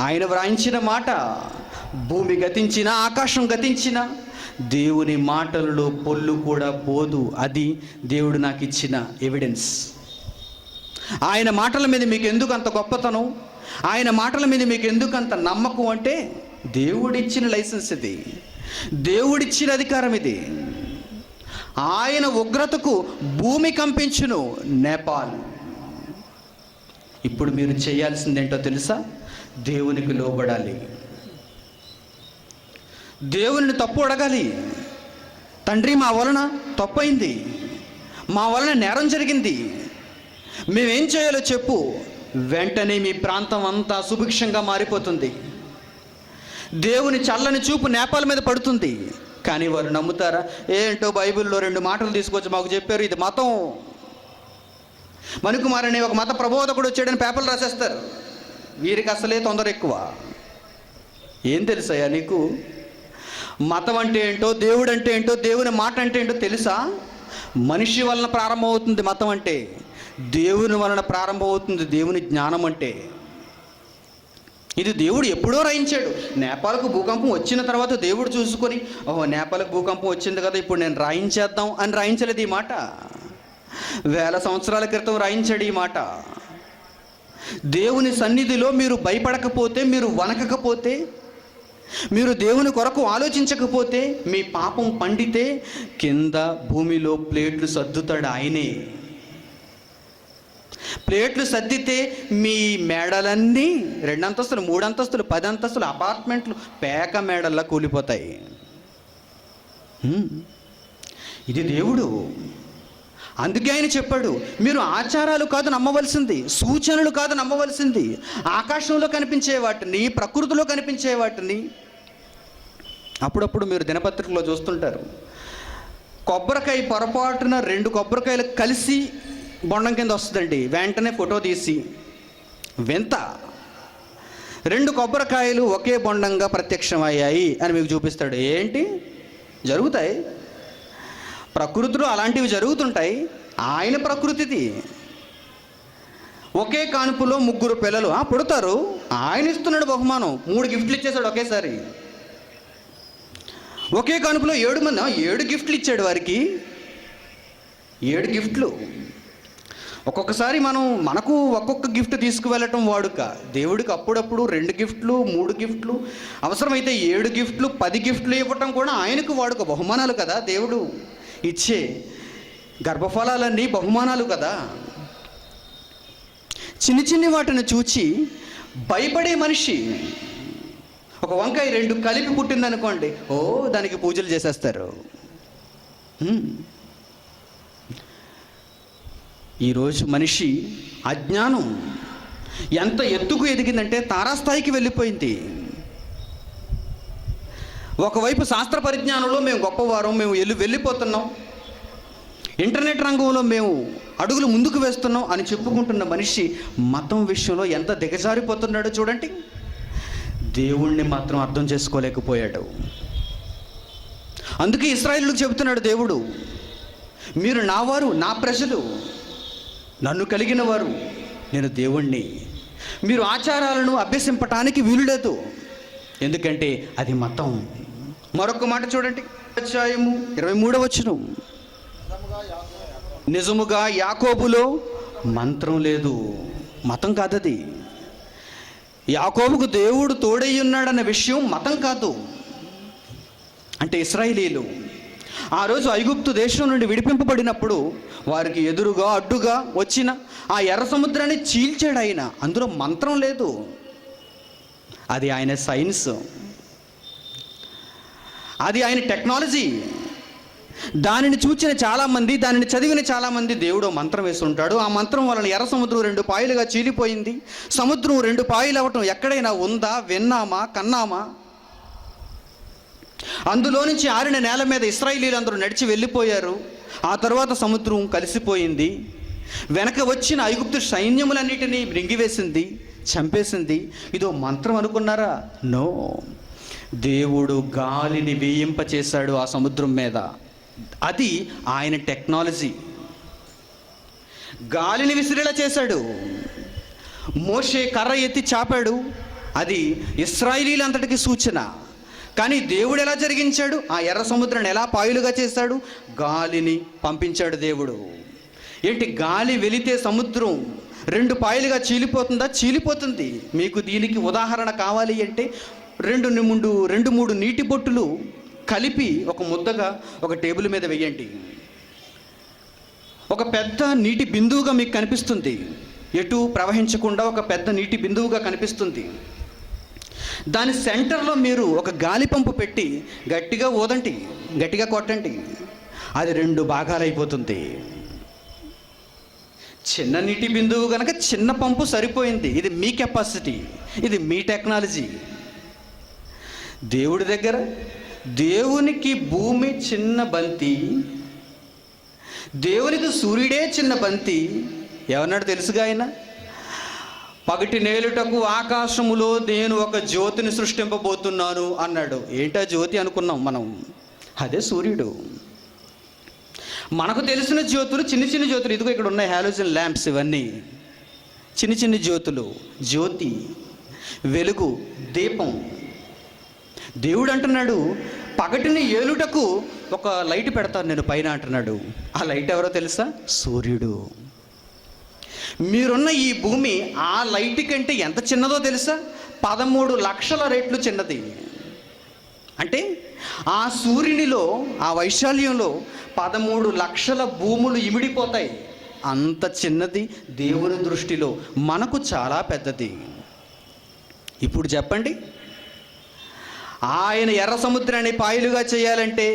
ఆయన వ్రాయించిన మాట, భూమి గతించిన ఆకాశం గతించిన దేవుని మాటలలో పొల్లు కూడా పోదు. అది దేవుడు నాకు ఇచ్చిన ఎవిడెన్స్. ఆయన మాటల మీద మీకు ఎందుకు అంత గొప్పతనం, ఆయన మాటల మీద మీకు ఎందుకు అంత నమ్మకం అంటే దేవుడిచ్చిన లైసెన్స్ ఇది, దేవుడిచ్చిన అధికారం ఇది. ఆయన ఉగ్రతకు భూమి కంపించును నేపాల్. ఇప్పుడు మీరు చేయాల్సిందేంటో తెలుసా? దేవునికి లోబడాలి, దేవుని తప్పు అడగాలి. తండ్రి మా వలన తప్పైంది, మా వలన నేరం జరిగింది, మేమేం చేయాలో చెప్పు. వెంటనే మీ ప్రాంతం అంతా సుభిక్షంగా మారిపోతుంది. దేవుని చల్లని చూపు నేపాల్ మీద పడుతుంది. కానీ వారు నమ్ముతారా? ఏంటో బైబిల్లో 2 మాటలు తీసుకొచ్చి మాకు చెప్పారు, ఇది మతం. మణికుమార్ అనే ఒక మత ప్రబోధకుడు వచ్చాడని పేపర్లు రాసేస్తారు. వీరికి అసలే తొందర ఎక్కువ. ఏం తెలుసయ్యా నీకు? మతం అంటే ఏంటో, దేవుడు అంటే ఏంటో, దేవుని మాట అంటే ఏంటో తెలుసా? మనిషి వలన ప్రారంభమవుతుంది మతం అంటే, దేవుని వలన ప్రారంభమవుతుంది దేవుని జ్ఞానం అంటే. ఇది దేవుడు ఎప్పుడో రాయించాడు. నేపాల్కు భూకంపం వచ్చిన తర్వాత దేవుడు చూసుకొని, ఓహో నేపాల్కు భూకంపం వచ్చింది కదా, ఇప్పుడు నేను రాయించేద్దాం అని రాయించలేదు ఈ మాట. 1000 సంవత్సరాల క్రితం రాయించాడు ఈ మాట. దేవుని సన్నిధిలో మీరు భయపడకపోతే, మీరు వణకకపోతే, మీరు దేవుని కొరకు ఆలోచించకపోతే, మీ పాపం పండితే కింద భూమిలో ప్లేట్లు సర్దుతాడు ఆయనే. ప్లేట్లు సర్దితే మీ మేడలన్నీ 2 అంతస్తులు 3 అంతస్తులు 10 అంతస్తులు అపార్ట్మెంట్లు పేక మేడల్లా కూలిపోతాయి. ఇది దేవుడు. అందుకే ఆయన చెప్పాడు, మీరు ఆచారాలు కాదు నమ్మవలసింది, సూచనలు కాదు నమ్మవలసింది, ఆకాశంలో కనిపించే వాటిని, ప్రకృతిలో కనిపించే వాటిని. అప్పుడప్పుడు మీరు దినపత్రికలో చూస్తుంటారు, కొబ్బరికాయ పొరపాటున 2 కొబ్బరికాయలు కలిసి బొండం కింద వస్తుందండి, వెంటనే ఫోటో తీసి వింత 2 కొబ్బరికాయలు ఒకే బొండంగా ప్రత్యక్షమయ్యాయి అని మీకు చూపిస్తాడు. ఏంటి జరుగుతాయి? ప్రకృతిలో అలాంటివి జరుగుతుంటాయి. ఆయన ప్రకృతిది. ఒకే కానుపులో 3 పిల్లలు పుడతారు, ఆయన ఇస్తున్నాడు బహుమానం. 3 గిఫ్ట్లు ఇచ్చేసాడు ఒకేసారి. ఒకే కానుపులో 7 మంది 7 గిఫ్ట్లు ఇచ్చాడు వారికి. 7 గిఫ్ట్లు. ఒక్కొక్కసారి మనకు ఒక్కొక్క గిఫ్ట్ తీసుకువెళ్ళటం వాడుక. దేవుడికి అప్పుడప్పుడు 2 గిఫ్ట్లు 3 గిఫ్ట్లు, అవసరమైతే 7 గిఫ్ట్లు 10 గిఫ్ట్లు ఇవ్వటం కూడా ఆయనకు వాడుక. బహుమానాలు కదా దేవుడు ఇచ్చే గర్భఫలాలన్నీ బహుమానాలు కదా. చిన్ని వాటిని చూచి భయపడే మనిషి, ఒక వంకాయ 2 కలిపి పుట్టిందనుకోండి, దానికి పూజలు చేసేస్తారు. ఈరోజు మనిషి అజ్ఞానం ఎంత ఎత్తుకు ఎదిగిందంటే తారాస్థాయికి వెళ్ళిపోయింది. ఒకవైపు శాస్త్ర పరిజ్ఞానంలో మేము గొప్పవారం, మేము వెళ్ళిపోతున్నాం, ఇంటర్నెట్ రంగంలో మేము అడుగులు ముందుకు వేస్తున్నాం అని చెప్పుకుంటున్న మనిషి మతం విషయంలో ఎంత దిగజారిపోతున్నాడో చూడండి. దేవుణ్ణి మాత్రం అర్థం చేసుకోలేకపోయాడు. అందుకే ఇశ్రాయేలుకు చెబుతున్నాడు దేవుడు, మీరు నా వారు, నా ప్రజలు, నన్ను కలిగిన వారు, నేను దేవుణ్ణి. మీరు ఆచారాలను అభ్యసింపటానికి వీలు లేదు, ఎందుకంటే అది మతం. మరొక మాట చూడండి, అధ్యాయము 23వ వచనం. నిజముగా యాకోబులో మంత్రం లేదు. మతం కాదది. యాకోబుకు దేవుడు తోడై ఉన్నాడన్న విషయం మతం కాదు. అంటే ఇశ్రాయేలీలు ఆ రోజు ఐగుప్తు దేశం నుండి విడిపింపబడినప్పుడు వారికి ఎదురుగా అడ్డుగా వచ్చిన ఆ ఎర్ర సముద్రాన్ని చీల్చాడు ఆయన. అందులో మంత్రం లేదు, అది ఆయన సైన్స్, అది ఆయన టెక్నాలజీ. దానిని చూచిన చాలామంది, దానిని చదివిన చాలామంది దేవుడు మంత్రం వేసి ఉంటాడు, ఆ మంత్రం వలన ఎర్ర సముద్రం 2 పాయలుగా చీలిపోయింది. సముద్రం 2 పాయలు అవ్వటం ఎక్కడైనా ఉందా? విన్నామా? కన్నామా? అందులో నుంచి ఆరిన నేల మీద ఇశ్రాయేలీలు అందరూ నడిచి వెళ్ళిపోయారు. ఆ తర్వాత సముద్రం కలిసిపోయింది. వెనక వచ్చిన ఐగుప్తు సైన్యములన్నిటినీ మృంగివేసింది, చంపేసింది. ఇదో మంత్రం అనుకున్నారా? నో, దేవుడు గాలిని వేయింపచేశాడు ఆ సముద్రం మీద. అది ఆయన టెక్నాలజీ. గాలిని విసిరేలా చేశాడు. మోషే కర్ర ఎత్తి చాపాడు, అది ఇశ్రాయేలీలంతటికి సూచన. కానీ దేవుడు ఎలా జరిగించాడు? ఆ ఎర్ర సముద్రాన్ని ఎలా పాయలుగా చేశాడు? గాలిని పంపించాడు దేవుడు. ఏంటి, గాలి వెళితే సముద్రం 2 పాయలుగా చీలిపోతుందా? చీలిపోతుంది. మీకు దీనికి ఉదాహరణ కావాలి అంటే 2-3 నీటి బొట్టులు కలిపి ఒక ముద్దగా ఒక టేబుల్ మీద వేయండి. ఒక పెద్ద నీటి బిందువుగా మీకు కనిపిస్తుంది. ఎటు ప్రవహించకుండా ఒక పెద్ద నీటి బిందువుగా కనిపిస్తుంది. దాని సెంటర్లో మీరు ఒక గాలి పంపు పెట్టి గట్టిగా ఊదండి, గట్టిగా కొట్టండి, అది 2 భాగాలు అయిపోతుంది. చిన్న నీటి బిందువు కనుక చిన్న పంపు సరిపోయింది. ఇది మీ కెపాసిటీ, ఇది మీ టెక్నాలజీ. దేవుడి దగ్గర, దేవునికి భూమి చిన్న బంతి, దేవునికి సూర్యుడే చిన్న బంతి. ఏమన్నాడు తెలుసుగా ఆయన? పగటి నేలుటకు ఆకాశములో నేను ఒక జ్యోతిని సృష్టింపబోతున్నాను అన్నాడు. ఏంటా జ్యోతి అనుకున్నాం మనం? అదే సూర్యుడు. మనకు తెలిసిన జ్యోతులు చిన్న చిన్న జ్యోతులు, ఇదిగో ఇక్కడ ఉన్నాయి హాలోజన్ ల్యాంప్స్, ఇవన్నీ చిన్న చిన్న జ్యోతులు. జ్యోతి, వెలుగు, దీపం. దేవుడు అంటున్నాడు, పగటిని ఏలుటకు ఒక లైట్ పెడతాను నేను పైన అంటున్నాడు. ఆ లైట్ ఎవరో తెలుసా? సూర్యుడు. మీరున్న ఈ భూమి ఆ లైట్ కంటే ఎంత చిన్నదో తెలుసా? 13 లక్షల రెట్లు చిన్నది. అంటే ఆ సూర్యునిలో, ఆ వైశాల్యంలో 13 లక్షల భూములు ఇమిడిపోతాయి. అంత చిన్నది దేవుని దృష్టిలో, మనకు చాలా పెద్దది. ఇప్పుడు చెప్పండి, ఆయన ఎర్ర సముద్రాన్ని పాయలుగా చేయాలంటే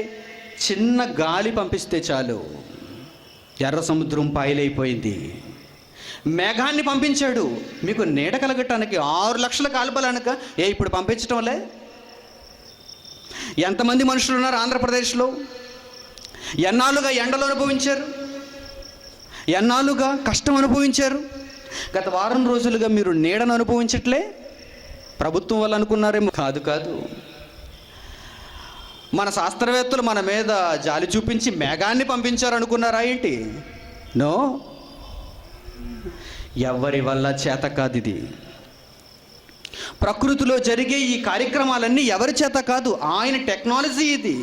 చిన్న గాలి పంపిస్తే చాలు, ఎర్ర సముద్రం పాయలైపోయింది. మేఘాన్ని పంపించాడు మీకు నీడ కలగటానికి. 6 లక్షల కాల్పలనక ఇప్పుడు పంపించటంలే. ఎంతమంది మనుషులు ఉన్నారు ఆంధ్రప్రదేశ్లో? ఎన్నాళ్ళుగా ఎండలు అనుభవించారు, ఎన్నాళ్ళుగా కష్టం అనుభవించారు. గత వారం రోజులుగా మీరు నీడను అనుభవించట్లే. ప్రభుత్వం వల్ల అనుకున్నారేమో? కాదు కాదు. మన శాస్త్రవేత్తలు మన మీద జాలి చూపించి మేఘాన్ని పంపించారు అనుకున్నారా ఏంటి? నో, ఎవరి వల్ల చేత కాదు. ఇది ప్రకృతిలో జరిగే ఈ కార్యక్రమాలన్నీ ఎవరి చేత కాదు, ఆయన టెక్నాలజీ ఇది.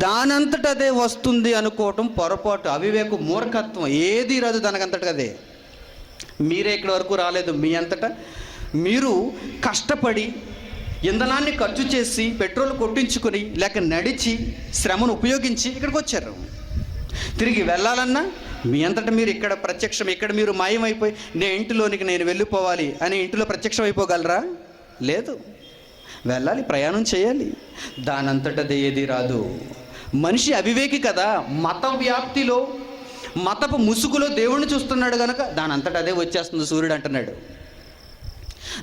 దానంతట అదే వస్తుంది అనుకోవటం పొరపాటు, అవివేకు, మూర్ఖత్వం. ఏది రాదు దానికంతటదే. మీరే ఇక్కడి వరకు రాలేదు. మీ అంతటా మీరు కష్టపడి ఇంధనాన్ని ఖర్చు చేసి పెట్రోల్ కొట్టించుకొని లేక నడిచి శ్రమను ఉపయోగించి ఇక్కడికి వచ్చారు. తిరిగి వెళ్ళాలన్నా మీ అంతటా మీరు ఇక్కడ ప్రత్యక్షం, ఇక్కడ మీరు మాయమైపోయి నేను ఇంటిలోనికి నేను వెళ్ళిపోవాలి అని ఇంటిలో ప్రత్యక్షం అయిపోగలరా? లేదు, వెళ్ళాలి, ప్రయాణం చేయాలి. దానంతటదే ఏది రాదు. మనిషి అవివేకి కదా. మత వ్యాప్తిలో, మతపు ముసుగులో దేవుణ్ణి చూస్తున్నాడు కనుక దానంతటా అదే వచ్చేస్తుంది సూర్యుడు అంటున్నాడు,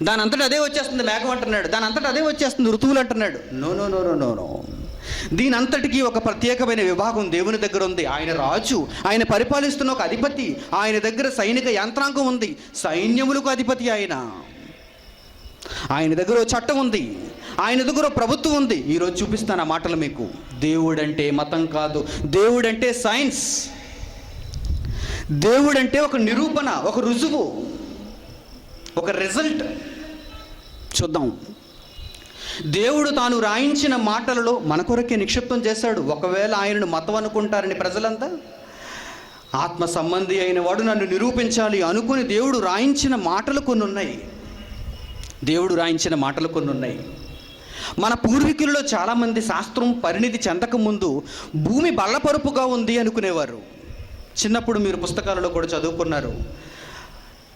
దానంతటా అదే వచ్చేస్తుంది మేఘం అంటున్నాడు, దానంతటా అదే వచ్చేస్తుంది ఋతువులు అంటున్నాడు. No no no no no no. దీనంతటికీ ఒక ప్రత్యేకమైన విభాగం దేవుని దగ్గర ఉంది. ఆయన రాజు, ఆయన పరిపాలిస్తున్న ఒక అధిపతి, ఆయన దగ్గర సైనిక యంత్రాంగం ఉంది, సైన్యములకు అధిపతి ఆయన. ఆయన దగ్గర ఓ చట్టం ఉంది, ఆయన దగ్గర ఓ ప్రభుత్వం ఉంది. ఈరోజు చూపిస్తాను ఆ మాటలు మీకు. దేవుడంటే మతం కాదు, దేవుడంటే సైన్స్. దేవుడంటే ఒక నిరూపణ, ఒక రుజువు, ఒక రిజల్ట్. చూద్దాం. దేవుడు తాను రాయించిన మాటలలో మన కొరకే నిక్షిప్తం చేశాడు. ఒకవేళ ఆయనను మతం అనుకుంటారని ప్రజలంతా, ఆత్మ సంబంధి అయిన వాడు నన్ను నిరూపించాలి అనుకుని దేవుడు రాయించిన మాటలు కొన్ని ఉన్నాయి. దేవుడు రాయించిన మాటలు కొన్ని ఉన్నాయి. మన పూర్వీకుల్లో చాలామంది శాస్త్రం పరిణితి చెందకముందు భూమి బల్లపరుపుగా ఉంది అనుకునేవారు. చిన్నప్పుడు మీరు పుస్తకాలలో కూడా చదువుకున్నారు.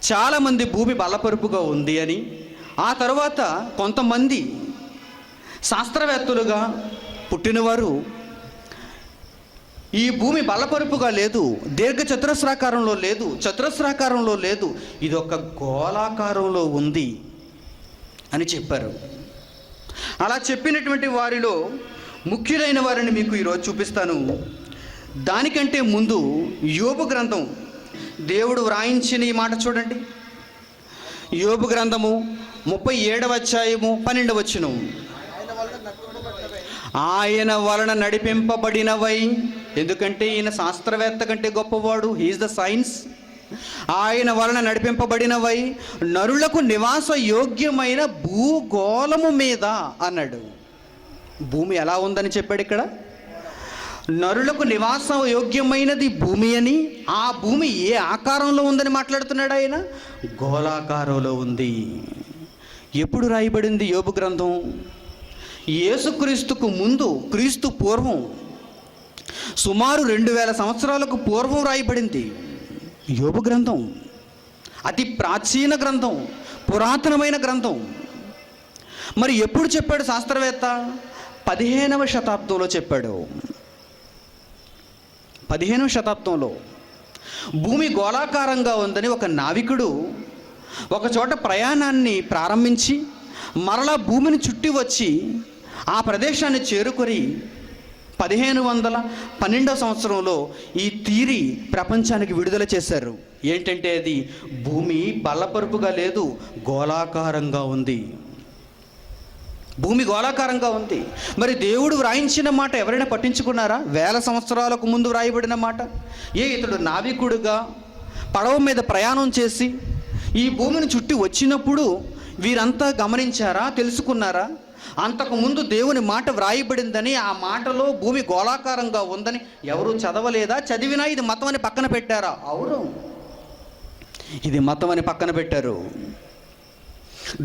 చాలామంది భూమి బల్లపరుపుగా ఉంది అని. ఆ తర్వాత కొంతమంది శాస్త్రవేత్తలుగా పుట్టినవారు ఈ భూమి బల్లపరుపుగా లేదు, దీర్ఘ చతురస్రాకారంలో లేదు, చతురస్రాకారంలో లేదు, ఇది ఒక గోళాకారంలో ఉంది అని చెప్పారు. అలా చెప్పినటువంటి వారిలో ముఖ్యులైన వారిని మీకు ఈరోజు చూపిస్తాను. దానికంటే ముందు యోబు గ్రంథం, దేవుడు వ్రాయించిన ఈ మాట చూడండి. యోబు గ్రంథము 37వ అధ్యాయము 12వ వచనం. ఆయన వలన నడిపింపబడినవై, ఎందుకంటే ఈయన శాస్త్రవేత్త కంటే గొప్పవాడు, హీఈస్ ద సైన్స్. ఆయన వలన నడిపింపబడినవై నరులకు నివాస యోగ్యమైన భూగోళము మీద అన్నాడు. భూమి ఎలా ఉందని చెప్పాడు ఇక్కడ. నరులకు నివాస యోగ్యమైనది భూమి అని. ఆ భూమి ఏ ఆకారంలో ఉందని మాట్లాడుతున్నాడు ఆయన. గోళాకారంలో ఉంది. ఎప్పుడు రాయబడింది యోబు గ్రంథం? యేసుక్రీస్తుకు ముందు, క్రీస్తు పూర్వం, సుమారు 2000 సంవత్సరాలకు పూర్వం రాయబడింది యోబు గ్రంథం. అతి ప్రాచీన గ్రంథం, పురాతనమైన గ్రంథం. మరి ఎప్పుడు చెప్పాడు శాస్త్రవేత్త? 15వ శతాబ్దంలో చెప్పాడు. 15వ శతాబ్దంలో భూమి గోళాకారంగా ఉందని ఒక నావికుడు ఒక చోట ప్రయాణాన్ని ప్రారంభించి మరలా భూమిని చుట్టి వచ్చి ఆ ప్రదేశాన్ని చేరుకొని 1512వ సంవత్సరంలో ఈ థియరీ ప్రపంచానికి విడుదల చేశారు. ఏంటంటే అది భూమి బల్లపరుపుగా లేదు, గోళాకారంగా ఉంది. భూమి గోళాకారంగా ఉంది. మరి దేవుడు వ్రాయించిన మాట ఎవరైనా పట్టించుకున్నారా? 1000 సంవత్సరాలకు ముందు వ్రాయబడిన మాట. ఇతడు నావికుడుగా పడవ మీద ప్రయాణం చేసి ఈ భూమిని చుట్టి వచ్చినప్పుడు వీరంతా గమనించారా, తెలుసుకున్నారా? అంతకుముందు దేవుని మాట వ్రాయబడిందని, ఆ మాటలో భూమి గోళాకారంగా ఉందని ఎవరు చదవలేదా? చదివినా ఇది మతం అని పక్కన పెట్టారా? అవును, ఇది మతం అని పక్కన పెట్టారు.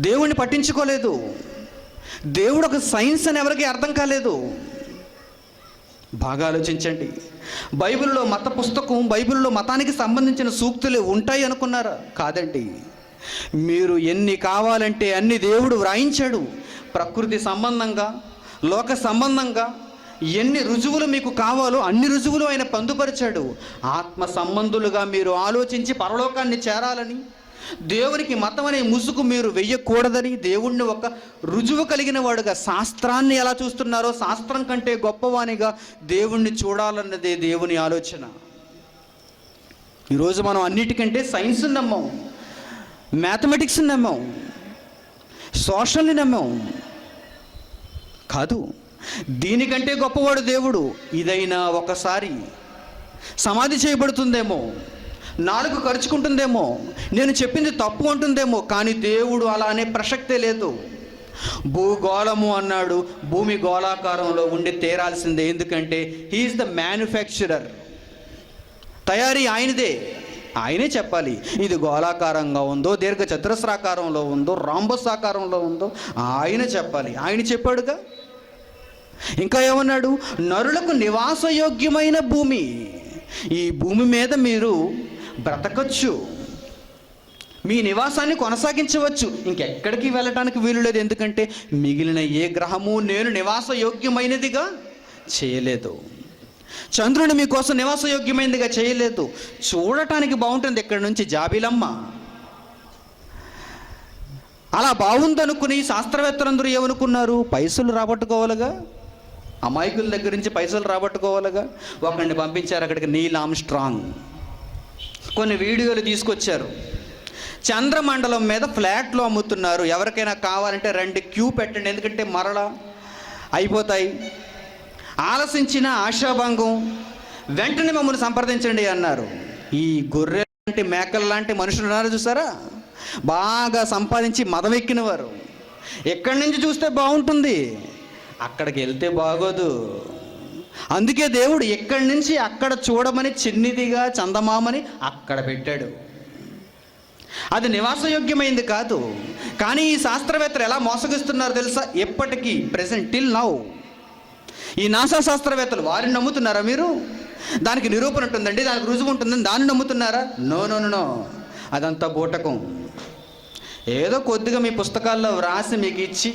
దేవుణ్ణి పట్టించుకోలేదు. దేవుడు ఒక సైన్స్ అని ఎవరికి అర్థం కాలేదు. బాగా ఆలోచించండి. బైబిల్లో మత పుస్తకం, బైబిల్లో మతానికి సంబంధించిన సూక్తులు ఉంటాయి అనుకున్నారా? కాదండి. మీరు ఎన్ని కావాలంటే అన్ని దేవుడు వ్రాయించాడు. ప్రకృతి సంబంధంగా, లోక సంబంధంగా ఎన్ని రుజువులు మీకు కావాలో అన్ని రుజువులు ఆయన పొందుపరిచాడు. ఆత్మ సంబంధులుగా మీరు ఆలోచించి పరలోకాన్ని చేరాలని, దేవునికి మతం అనే ముసుగు మీరు వెయ్యకూడదని, దేవుణ్ణి ఒక రుజువు కలిగిన వాడుగా, శాస్త్రాన్ని ఎలా చూస్తున్నారో శాస్త్రం కంటే గొప్పవానిగా దేవుణ్ణి చూడాలన్నదే దేవుని ఆలోచన. ఈరోజు మనం అన్నిటికంటే సైన్స్ని నమ్మాం, మ్యాథమెటిక్స్ని నమ్మాం, సోషల్ని నమ్మాం. కాదు, దీనికంటే గొప్పవాడు దేవుడు. ఇదైనా ఒకసారి సమాధి చేయబడుతుందేమో, నాలుగు ఖర్చుకుంటుందేమో, నేను చెప్పింది తప్పు అంటుందేమో, కానీ దేవుడు అలా అనే ప్రసక్తే లేదు. భూగోళము అన్నాడు, భూమి గోళాకారంలో ఉండి తీరాల్సిందే. ఎందుకంటే హీఈస్ ద మ్యానుఫ్యాక్చరర్. తయారీ ఆయనదే, ఆయనే చెప్పాలి ఇది గోళాకారంగా ఉందో, దీర్ఘ చతురస్రాకారంలో ఉందో, రాంబస్ ఆకారంలో ఉందో ఆయన చెప్పాలి. ఆయన చెప్పాడుగా. ఇంకా ఏమన్నాడు? నరులకు నివాసయోగ్యమైన భూమి. ఈ భూమి మీద మీరు బ్రతకచ్చు, మీ నివాసాన్ని కొనసాగించవచ్చు, ఇంకెక్కడికి వెళ్ళటానికి వీలు లేదు. ఎందుకంటే మిగిలిన ఏ గ్రహము నేను నివాసయోగ్యమైనదిగా చేయలేదు. చంద్రుని మీకోసం నివాసయోగ్యమైనదిగా చేయలేదు. చూడటానికి బాగుంటుంది ఇక్కడ నుంచి జాబిలమ్మ. అలా బాగుందనుకుని శాస్త్రవేత్తలందరూ ఏమనుకున్నారు? పైసలు రాబట్టుకోవాలిగా, అమాయకుల దగ్గర నుంచి పైసలు రాబట్టుకోవాలిగా. ఒకరిని పంపించారు అక్కడికి, నీల్ ఆర్మ్స్ట్రాంగ్. కొన్ని వీడియోలు తీసుకొచ్చారు. చంద్రమండలం మీద ఫ్లాట్లు అమ్ముతున్నారు. ఎవరికైనా కావాలంటే రండి, క్యూ పెట్టండి, ఎందుకంటే మరలా అయిపోతాయి. ఆలసించిన ఆశాభంగం, వెంటనే మమ్మల్ని సంప్రదించండి అన్నారు. ఈ గొర్రె లాంటి మేకల లాంటి మనుషులు ఉన్నారు చూసారా, బాగా సంపాదించి మదం ఎక్కిన వారు. ఎక్కడి నుంచి చూస్తే బాగుంటుంది, అక్కడికి వెళ్తే బాగోదు. అందుకే దేవుడు ఎక్కడి నుంచి అక్కడ చూడమని చిన్నిదిగా చందమామని అక్కడ పెట్టాడు. అది నివాసయోగ్యమైంది కాదు. కానీ ఈ శాస్త్రవేత్తలు ఎలా మోసగిస్తున్నారు తెలుసా? ఎప్పటికీ ప్రెసెంట్ టిల్ నౌ ఈ నాసా శాస్త్రవేత్తలు వారిని నమ్ముతున్నారా మీరు? దానికి నిరూపణ ఉంటుందండి, దానికి రుజువు ఉంటుందని దాన్ని నమ్ముతున్నారా? నో నో నో, అదంతా బూటకం. ఏదో కొద్దిగా మీ పుస్తకాల్లో వ్రాసి మీకు ఇచ్చి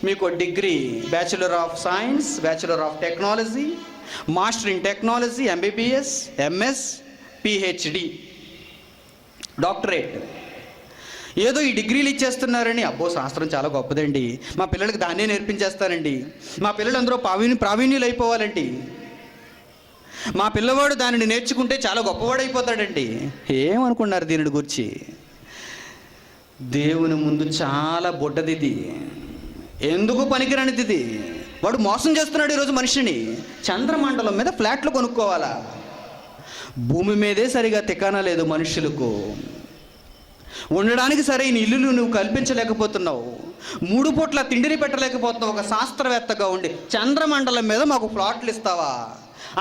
మీకు degree, bachelor of science, bachelor of technology, master in technology, MBBS, MS, PhD, doctorate, ఏదో ఈ డిగ్రీలు ఇచ్చేస్తున్నారని. అబ్బో శాస్త్రం చాలా గొప్పదండి, మా పిల్లలకి దాన్నే నేర్పించేస్తానండి, మా పిల్లలు అందరూ ప్రావీణ్యులు అయిపోవాలండి, మా పిల్లవాడు దానిని నేర్చుకుంటే చాలా గొప్పవాడైపోతాడండి. ఏమనుకున్నారు దీనిని గురించి? దేవుని ముందు చాలా బొడ్డదిది, ఎందుకు పనికిరానిది ఇది. వాడు మోసం చేస్తున్నాడు ఈరోజు మనిషిని. చంద్రమండలం మీద ఫ్లాట్లు కొనుక్కోవాలా? భూమి మీదే సరిగా తికానా లేదు మనుషులకు. ఉండడానికి సరైన ఇల్లులు నువ్వు కల్పించలేకపోతున్నావు, 3 పూట్ల తిండిని పెట్టలేకపోతున్నావు. ఒక శాస్త్రవేత్తగా ఉండి చంద్రమండలం మీద మాకు ప్లాట్లు ఇస్తావా,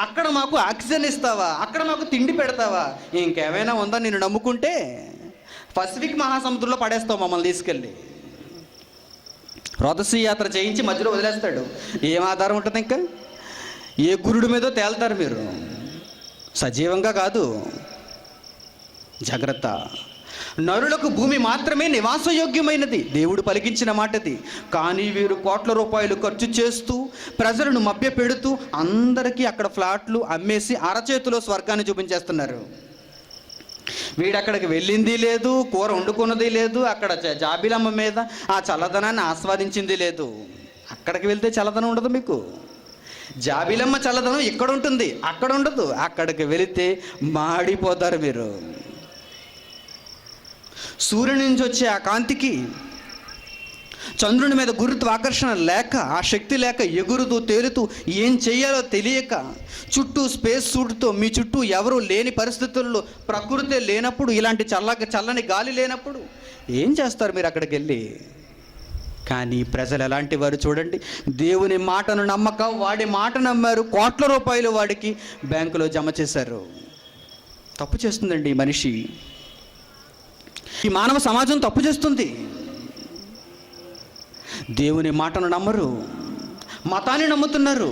అక్కడ మాకు ఆక్సిజన్ ఇస్తావా, అక్కడ మాకు తిండి పెడతావా, ఇంకేమైనా ఉందా నేను నమ్ముకుంటే? పసిఫిక్ మహాసముద్రంలో పడేస్తావు మమ్మల్ని తీసుకెళ్ళి. రోదసీ యాత్ర చేయించి మధ్యలో వదిలేస్తాడు. ఏం ఆధారం ఉంటుంది? ఇంకా ఏ గురుడి మీదో తేల్తారు మీరు, సజీవంగా కాదు. జాగ్రత్త. నరులకు భూమి మాత్రమే నివాసయోగ్యమైనది, దేవుడు పలికించిన మాటది. కానీ వీరు కోట్ల రూపాయలు ఖర్చు చేస్తూ ప్రజలను మభ్యపెడుతూ అందరికీ అక్కడ ఫ్లాట్లు అమ్మేసి అరచేతిలో స్వర్గాన్ని చూపించేస్తున్నారు. వీడక్కడికి వెళ్ళింది లేదు, కూర వండుకున్నది లేదు, అక్కడ జాబిలమ్మ మీద ఆ చల్లదనాన్ని ఆస్వాదించింది లేదు. అక్కడికి వెళ్తే చల్లదనం ఉండదు మీకు. జాబిలమ్మ చల్లదనం ఇక్కడ ఉంటుంది, అక్కడ ఉండదు. అక్కడికి వెళితే మాడిపోతారు మీరు. సూర్యుని నుంచి వచ్చే ఆ కాంతికి, చంద్రుని మీద గురుత్వాకర్షణ లేక, ఆ శక్తి లేక ఎగురుతూ తేలుతూ ఏం చెయ్యాలో తెలియక, చుట్టూ స్పేస్ సూట్తో మీ చుట్టూ ఎవరు లేని పరిస్థితుల్లో, ప్రకృతి లేనప్పుడు, ఇలాంటి చల్లని గాలి లేనప్పుడు ఏం చేస్తారు మీరు అక్కడికి వెళ్ళి? కానీ ప్రజలు ఎలాంటి వారు చూడండి, దేవుని మాటను నమ్మక వాడి మాట నమ్మారు. కోట్ల రూపాయలు వాడికి బ్యాంకులో జమ చేశారు. తప్పు చేస్తుందండి ఈ మనిషి, ఈ మానవ సమాజం తప్పు చేస్తుంది. దేవుని మాటను నమ్మరు, మతాన్ని నమ్ముతున్నారు.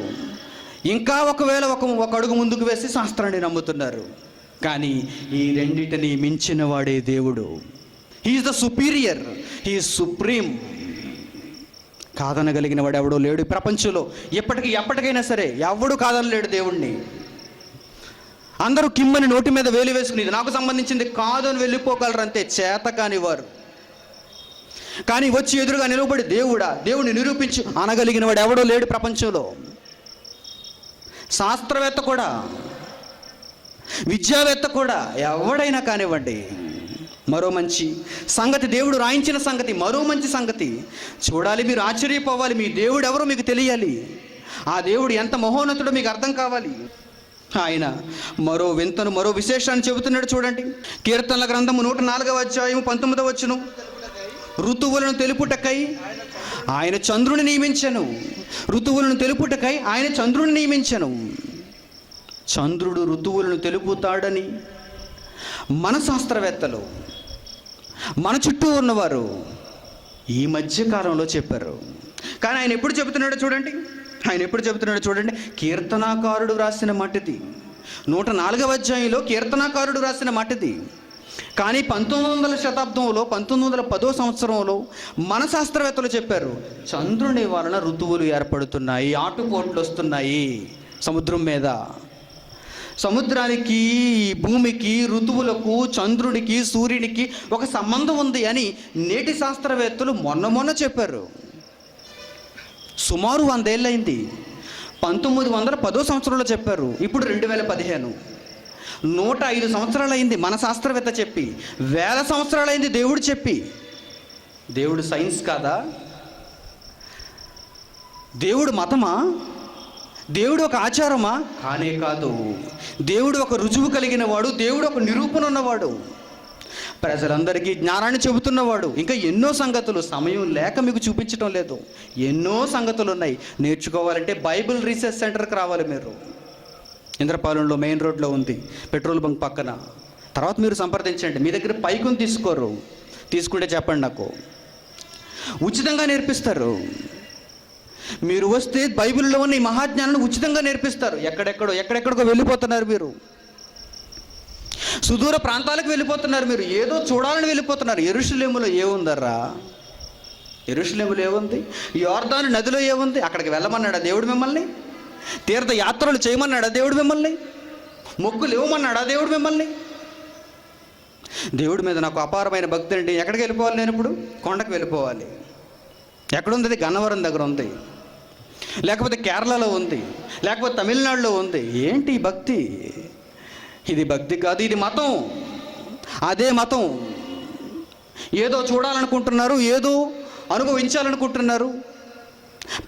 ఇంకా ఒకవేళ ఒక అడుగు ముందుకు వేసి శాస్త్రాన్ని నమ్ముతున్నారు. కానీ ఈ రెండింటిని మించిన వాడే దేవుడు. He is the superior, he is supreme. కాదనగలిగిన వాడు ఎవడో లేడు ఈ ప్రపంచంలో. ఎప్పటికైనా సరే ఎవడు కాదనలేడు దేవుణ్ణి. అందరూ కిమ్మని నోటి మీద వేలు వేసుకుని నాకు సంబంధించింది కాదు అని వెళ్ళిపోగలరంతే, చేత కాని వారు. కానీ వచ్చి ఎదురుగా నిలబడి దేవుడిని నిరూపించు అనగలిగిన వాడు ఎవడో లేడు ప్రపంచంలో. శాస్త్రవేత్త కూడా, విద్యావేత్త కూడా, ఎవడైనా కానివ్వండి. మరో మంచి సంగతి, దేవుడు రాయించిన సంగతి, మరో మంచి సంగతి చూడాలి. మీరు ఆశ్చర్యపోవాలి. మీ దేవుడు ఎవరో మీకు తెలియాలి. ఆ దేవుడు ఎంత మహోన్నతుడో మీకు అర్థం కావాలి. ఆయన మరో వింతను, మరో విశేషాన్ని చెబుతున్నాడు చూడండి. కీర్తనల గ్రంథము 104వ అధ్యాయము 19వ వచనం. ఋతువులను తెలుపుటకై ఆయన చంద్రుని నియమించెను. ఋతువులను తెలుపుటకై ఆయన చంద్రుని నియమించెను. చంద్రుడు ఋతువులను తెలుపుతాడని మన శాస్త్రవేత్తలు, మన చుట్టూ ఉన్నవారు ఈ మధ్య కాలంలో చెప్పారు. కానీ ఆయన ఎప్పుడు చెబుతున్నాడో చూడండి. కీర్తనాకారుడు రాసిన మాటది. 104వ అధ్యాయంలో కీర్తనాకారుడు రాసిన మాటది. కానీ 19వ శతాబ్దంలో, 1910వ సంవత్సరంలో మన శాస్త్రవేత్తలు చెప్పారు, చంద్రుని వలన ఋతువులు ఏర్పడుతున్నాయి, ఆటుపోట్లు వస్తున్నాయి సముద్రం మీద. సముద్రానికి, భూమికి, ఋతువులకు, చంద్రుడికి, సూర్యునికి ఒక సంబంధం ఉంది అని నేటి శాస్త్రవేత్తలు మొన్న చెప్పారు. సుమారు 100 ఏళ్ళైంది. 1910వ సంవత్సరంలో చెప్పారు, ఇప్పుడు 2015. 105 సంవత్సరాలైంది మన శాస్త్రవేత్త చెప్పి, 1000 సంవత్సరాలైంది దేవుడు చెప్పి. దేవుడు సైన్స్ కాదా? దేవుడు మతమా? దేవుడు ఒక ఆచారమా? కానే కాదు. దేవుడు ఒక రుజువు కలిగిన వాడు, దేవుడు ఒక నిరూపణ ఉన్నవాడు, ప్రజలందరికీ జ్ఞానాన్ని చెబుతున్నవాడు. ఇంకా ఎన్నో సంగతులు, సమయం లేక మీకు చూపించడం లేదు. ఎన్నో సంగతులు ఉన్నాయి. నేర్చుకోవాలంటే బైబిల్ రీసెర్చ్ సెంటర్కి రావాలి మీరు. ఇంద్రపాలెంలో మెయిన్ రోడ్లో ఉంది, పెట్రోల్ బంక్ పక్కన. తర్వాత మీరు సంప్రదించండి. మీ దగ్గర పైకుని తీసుకోరు, తీసుకుంటే చెప్పండి నాకు. ఉచితంగా నేర్పిస్తారు. మీరు వస్తే బైబిల్లో ఉన్న ఈ మహాజ్ఞానాన్ని ఉచితంగా నేర్పిస్తారు. ఎక్కడెక్కడికో వెళ్ళిపోతున్నారు మీరు, సుదూర ప్రాంతాలకు వెళ్ళిపోతున్నారు మీరు, ఏదో చూడాలని వెళ్ళిపోతున్నారు. యెరూషలేములో ఏముందర్రా? యెరూషలేములో ఏముంది? యోర్దాను నదిలో ఏముంది? అక్కడికి వెళ్ళమన్నాడా దేవుడు మిమ్మల్ని? తీర్థయాత్రలు చేయమన్నాడా దేవుడు మిమ్మల్ని? మొక్కులు ఇవ్వమన్నాడా దేవుడు మిమ్మల్ని? దేవుడి మీద నాకు అపారమైన భక్తి అండి. ఎక్కడికి వెళ్ళిపోవాలి నేను ఇప్పుడు? కొండకు వెళ్ళిపోవాలి. ఎక్కడుంది అది? గన్నవరం దగ్గర ఉంది, లేకపోతే కేరళలో ఉంది, లేకపోతే తమిళనాడులో ఉంది. ఏంటి ఈ భక్తి? ఇది భక్తి కాదు, ఇది మతం. అదే మతం. ఏదో చూడాలనుకుంటున్నారు, ఏదో అనుభవించాలనుకుంటున్నారు,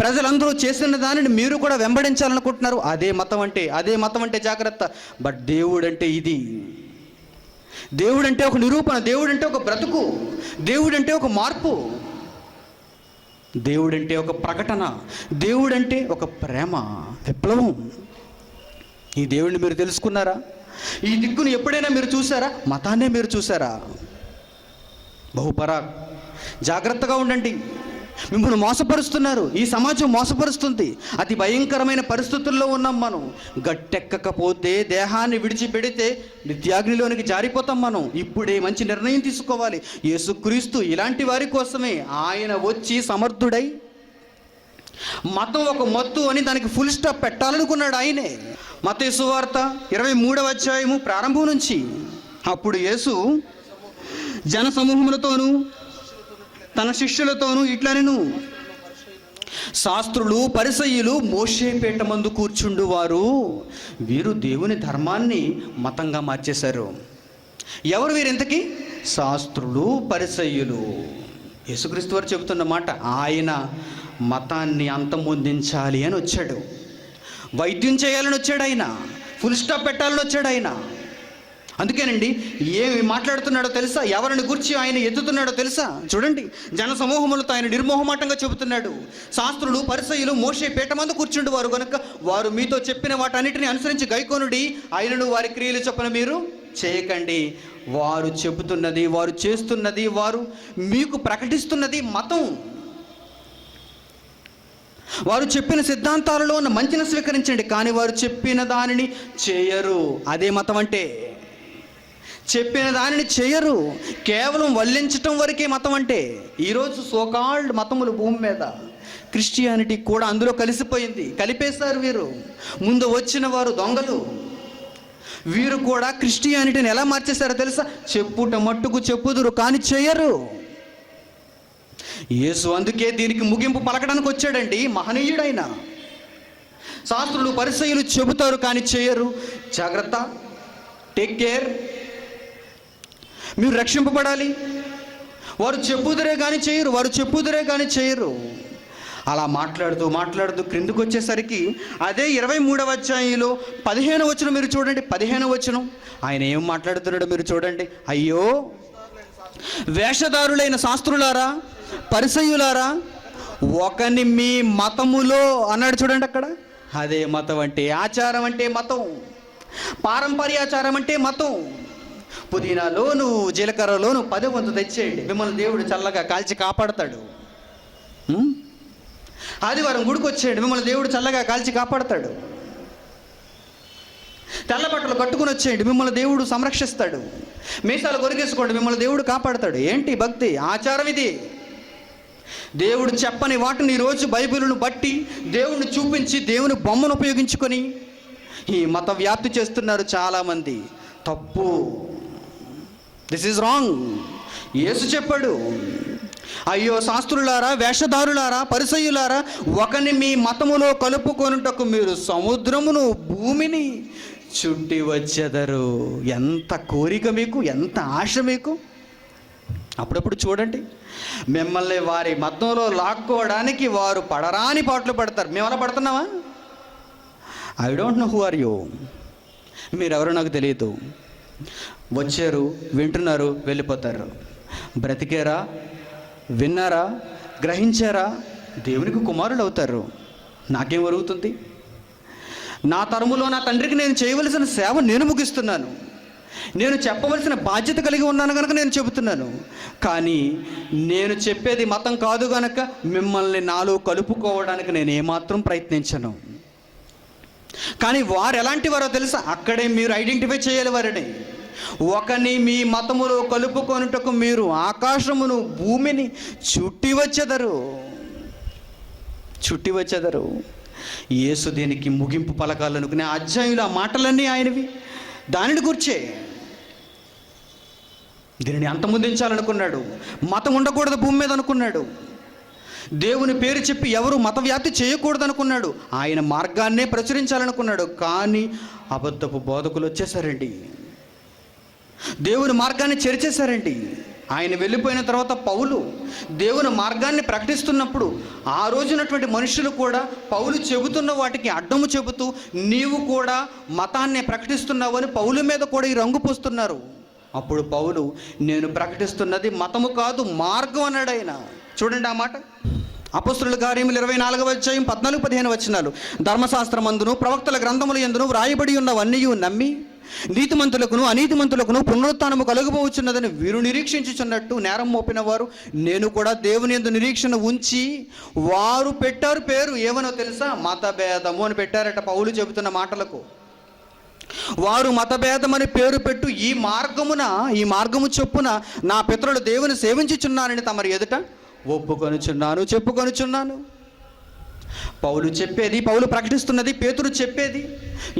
ప్రజలందరూ చేసిన దానిని మీరు కూడా వెంబడించాలనుకుంటున్నారు. అదే మతం అంటే, అదే మతం అంటే జాగ్రత్త. బట్ దేవుడు అంటే ఇది. దేవుడు అంటే ఒక నిరూపణ, దేవుడు అంటే ఒక బ్రతుకు, దేవుడు అంటే ఒక మార్పు, దేవుడు అంటే ఒక ప్రకటన, దేవుడు అంటే ఒక ప్రేమ, విప్లవం. ఈ దేవుడిని మీరు తెలుసుకున్నారా? ఈ దిక్కును ఎప్పుడైనా మీరు చూసారా? మతాన్నే మీరు చూసారా? బహుపరాక్. జాగ్రత్తగా ఉండండి. మిమ్మల్ని మోసపరుస్తున్నారు, ఈ సమాజం మోసపరుస్తుంది. అతి భయంకరమైన పరిస్థితుల్లో ఉన్నాం మనం. గట్టెక్కకపోతే, దేహాన్ని విడిచిపెడితే నిత్యాగ్నిలోనికి జారిపోతాం మనం. ఇప్పుడే మంచి నిర్ణయం తీసుకోవాలి. యేసుక్రీస్తు ఇలాంటి వారి కోసమే ఆయన వచ్చి సమర్థుడై, మతం ఒక మత్తు అని దానికి ఫుల్ స్టాప్ పెట్టాలనుకున్నాడు ఆయనే. మత్తయి సువార్త 23వ అధ్యాయము ప్రారంభం నుంచి. అప్పుడు యేసు జన సమూహములతోనూ తన శిష్యులతోనూ ఇట్లనెను, శాస్త్రులు పరిసయ్యులు మోషే పీట మందు కూర్చుండువారు, వీరు దేవుని ధర్మాన్ని మతంగా మార్చేశారు. ఎవరు వీరు ఇంతకీ? శాస్త్రులు పరిసయ్యులు. యేసుక్రీస్తు వారు చెబుతున్న మాట, ఆయన మతాన్ని అంతమొందించాలి అని వచ్చాడు, వైద్యం చేయాలని వచ్చాడు ఆయన, ఫుల్ స్టాప్ పెట్టాలని వచ్చాడు ఆయన. అందుకేనండి ఏమి మాట్లాడుతున్నాడో తెలుసా? ఎవరిని గురించి ఆయన ఎత్తుతున్నాడో తెలుసా? చూడండి, జన సమూహములతో ఆయన నిర్మోహమాటంగా చెబుతున్నాడు. శాస్త్రులు పరిసయ్యులు మోషే పీట మందు కూర్చుండు వారు గనుక వారు మీతో చెప్పిన వాటన్నిటిని అనుసరించి గైకోనుడి, ఆయనను వారి క్రియలు చొప్పున మీరు చేయకండి. వారు చెబుతున్నది, వారు చేస్తున్నది, వారు మీకు ప్రకటిస్తున్నది మతం. వారు చెప్పిన సిద్ధాంతాలలో ఉన్న మంచిని స్వీకరించండి, కానీ వారు చెప్పిన దానిని చేయరు. అదే మతం అంటే. చెప్పిన దానిని చేయరు, కేవలం వల్లించటం వరకే మతం అంటే. ఈరోజు సోకాల్డ్ మతములు భూమి మీద, క్రిస్టియానిటీ కూడా అందులో కలిసిపోయింది, కలిపేశారు వీరు. ముందు వచ్చిన వారు దొంగలు, వీరు కూడా క్రిస్టియానిటీని ఎలా మార్చేశారో తెలుసా? చెప్పుట మట్టుకు చెప్పుదురు కానీ చేయరు. యేసు అందుకే దీనికి ముగింపు పలకడానికి వచ్చాడండి, మహనీయుడైన. శాస్త్రులు పరిసయ్యులు చెబుతారు కానీ చేయరు. జాగ్రత్త, టేక్ కేర్. మీరు రక్షింపబడాలి. వారు చెప్పుదురే కానీ చేయరు, వారు చెప్పుదురే కానీ చేయరు. అలా మాట్లాడుతూ క్రిందికి వచ్చేసరికి అదే 23వ అధ్యాయంలో 15వ వచనం మీరు చూడండి. 15వ వచనం ఆయన ఏం మాట్లాడుతున్నాడో మీరు చూడండి. అయ్యో వేషధారులైన శాస్త్రులారా, పరిసయ్యులారా, ఒకని మీ మతములో అన్నాడు. చూడండి అక్కడ. అదే మతం అంటే, ఆచారం అంటే మతం, పారంపర్యాచారం అంటే మతం. పుదీనాలోను జీలకర్రలోను 10 వంతు తెచ్చేయండి, మిమ్మల్ని దేవుడు చల్లగా కాల్చి కాపాడతాడు. ఆదివారం గుడికి వచ్చేయండి, మిమ్మల్ని దేవుడు చల్లగా కాల్చి కాపాడతాడు. తెల్ల బట్టలు కట్టుకుని వచ్చేయండి, మిమ్మల్ని దేవుడు సంరక్షిస్తాడు. మీసాలు కొరిగేసుకోండి, మిమ్మల్ని దేవుడు కాపాడతాడు. ఏంటి భక్తి? ఆచారం ఇది. దేవుడు చెప్పని వాటిని ఈరోజు బైబిలును బట్టి, దేవుణ్ణి చూపించి, దేవుని బొమ్మను ఉపయోగించుకొని ఈ మత వ్యాప్తి చేస్తున్నారు చాలామంది. తప్పు. This is wrong. యేసు చెప్పాడు, అయ్యో శాస్త్రులారా, వేషధారులారా, పరిసయ్యులారా, ఒకని మీ మతములో కలుపుకొనుటకు మీరు సముద్రమును భూమిని చుట్టి వచ్చేదరు. ఎంత కోరిక మీకు, ఎంత ఆశ మీకు. అప్పుడప్పుడు చూడండి, మిమ్మల్ని వారి మతంలో లాక్కోవడానికి వారు పడరాని పాటలు పడతారు. మేము అలా పడుతున్నావా? I don't know who are you. మీరెవరో నాకు తెలియదు. వచ్చారు, వింటున్నారు, వెళ్ళిపోతారు. బ్రతికారా, విన్నారా, గ్రహించారా, దేవునికి కుమారులు అవుతారు. నాకేం జరుగుతుంది? నా తరములో నా తండ్రికి నేను చేయవలసిన సేవ నేను ముగిస్తున్నాను. నేను చెప్పవలసిన బాధ్యత కలిగి ఉన్నాను కనుక నేను చెబుతున్నాను. కానీ నేను చెప్పేది మతం కాదు కనుక మిమ్మల్ని నాలో కలుపుకోవడానికి నేను ఏమాత్రం ప్రయత్నించను. కానీ వారు ఎలాంటి వారో తెలుసా? అక్కడే మీరు ఐడెంటిఫై చేయాలి వారిని. ఒకని మీ మతములో కలుపుకొనుటకు మీరు ఆకాశమును భూమిని చుట్టి వచ్చేదరు. యేసు దీనికి ముగింపు పలకాలనుకునే అధ్యాయులు ఆ మాటలన్నీ ఆయనవి. దానిని గుర్చే దీనిని అంతమొందించాలనుకున్నాడు. మతం ఉండకూడదు భూమి మీద అనుకున్నాడు. దేవుని పేరు చెప్పి ఎవరు మత వ్యాప్తి చేయకూడదు అనుకున్నాడు. ఆయన మార్గాన్నే ప్రచురించాలనుకున్నాడు. కానీ అబద్ధపు బోధకులు వచ్చేసారండి, దేవుని మార్గాన్ని చెరిచేశారండి. ఆయన వెళ్ళిపోయిన తర్వాత పౌలు దేవుని మార్గాన్ని ప్రకటిస్తున్నప్పుడు ఆ రోజునటువంటి మనుషులు కూడా పౌలు చెబుతున్న వాటికి అడ్డము చెబుతూ నీవు కూడా మతాన్ని ప్రకటిస్తున్నావు అని పౌలు మీద కూడా ఈ రంగు పూస్తున్నారు. అప్పుడు పౌలు నేను ప్రకటిస్తున్నది మతము కాదు, మార్గం అన్నాడు ఆయన. చూడండి ఆ మాట. అపొస్తలుల కార్యములు 24వ అధ్యాయం 14-15 వచనాలు. ధర్మశాస్త్రమందును ప్రవక్తల గ్రంథముల యందును వ్రాయబడి ఉన్నవన్నీ నమ్మి నీతిమంతులకును అనీతిమంతులకును పునరుత్థానము కలుగబోచున్నదని వీరు నిరీక్షించుచున్నట్టు నేరం మోపిన వారు నేను కూడా దేవుని యందు నిరీక్షణ ఉంచి వారు పెట్టారు పేరు ఏమనో తెలుసా? మతభేదము అని పెట్టారట. పౌలు చెబుతున్న మాటలకు వారు మతభేదమని పేరు పెట్టు ఈ మార్గము చొప్పున నా పితరులు దేవుని సేవించుచున్నారని తమరి ఎదుట చెప్పుకొనుచున్నాను. పౌలు చెప్పేది, పౌలు ప్రకటిస్తున్నది, పేతురు చెప్పేది,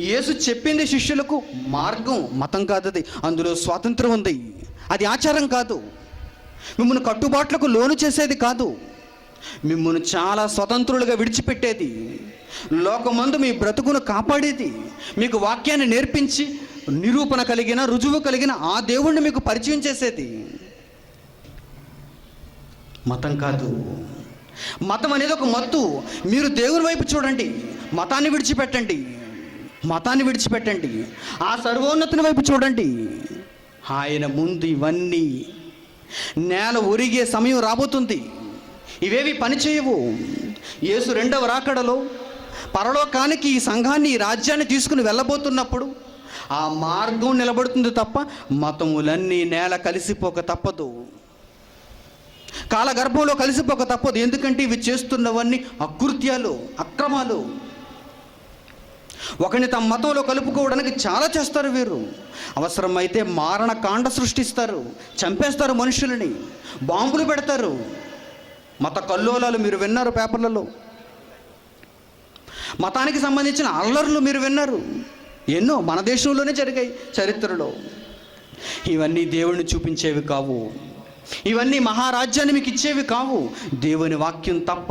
యేసు చెప్పింది శిష్యులకు మార్గం. మతం కాదు అది. అందులో స్వాతంత్రం ఉంది. అది ఆచారం కాదు. మిమ్మల్ని కట్టుబాట్లకు లోను చేసేది కాదు. మిమ్మల్ని చాలా స్వతంత్రులుగా విడిచిపెట్టేది, లోకమందు మీ బ్రతుకును కాపాడేది, మీకు వాక్యాన్ని నేర్పించి నిరూపణ కలిగిన రుజువు కలిగిన ఆ దేవుణ్ణి మీకు పరిచయం చేసేది మతం కాదు. మతం అనేది ఒక మత్తు. మీరు దేవుని వైపు చూడండి, మతాన్ని విడిచిపెట్టండి. ఆ సర్వోన్నతుని వైపు చూడండి. ఆయన ముందు ఇవన్నీ నేల ఒరిగే సమయం రాబోతుంది. ఇవేవి పనిచేయవు. యేసు రెండవ రాకడలో పరలోకానికి ఈ సంఘాన్ని, ఈ రాజ్యాన్ని తీసుకుని వెళ్ళబోతున్నప్పుడు ఆ మార్గం నిలబడుతుంది తప్ప మతములన్నీ నేల కలిసిపోక తప్పదు, కాలగర్భంలో కలిసిపోక తప్పదు. ఎందుకంటే ఇవి చేస్తున్నవన్నీ అకృత్యాలు, అక్రమాలు. ఒకరిని తమ మతంలో కలుపుకోవడానికి చాలా చేస్తారు వీరు. అవసరమైతే మారణకాండ సృష్టిస్తారు, చంపేస్తారు మనుషులని, బాంబులు పెడతారు. మత కల్లోలాలు మీరు విన్నారు పేపర్లలో. మతానికి సంబంధించిన అల్లర్లు మీరు విన్నారు. ఎన్నో మన దేశంలోనే జరిగాయి చరిత్రలో. ఇవన్నీ దేవుడిని చూపించేవి కావు. ఇవన్నీ మహారాజ్యాన్ని మీకు ఇచ్చేవి కావు. దేవుని వాక్యం తప్ప,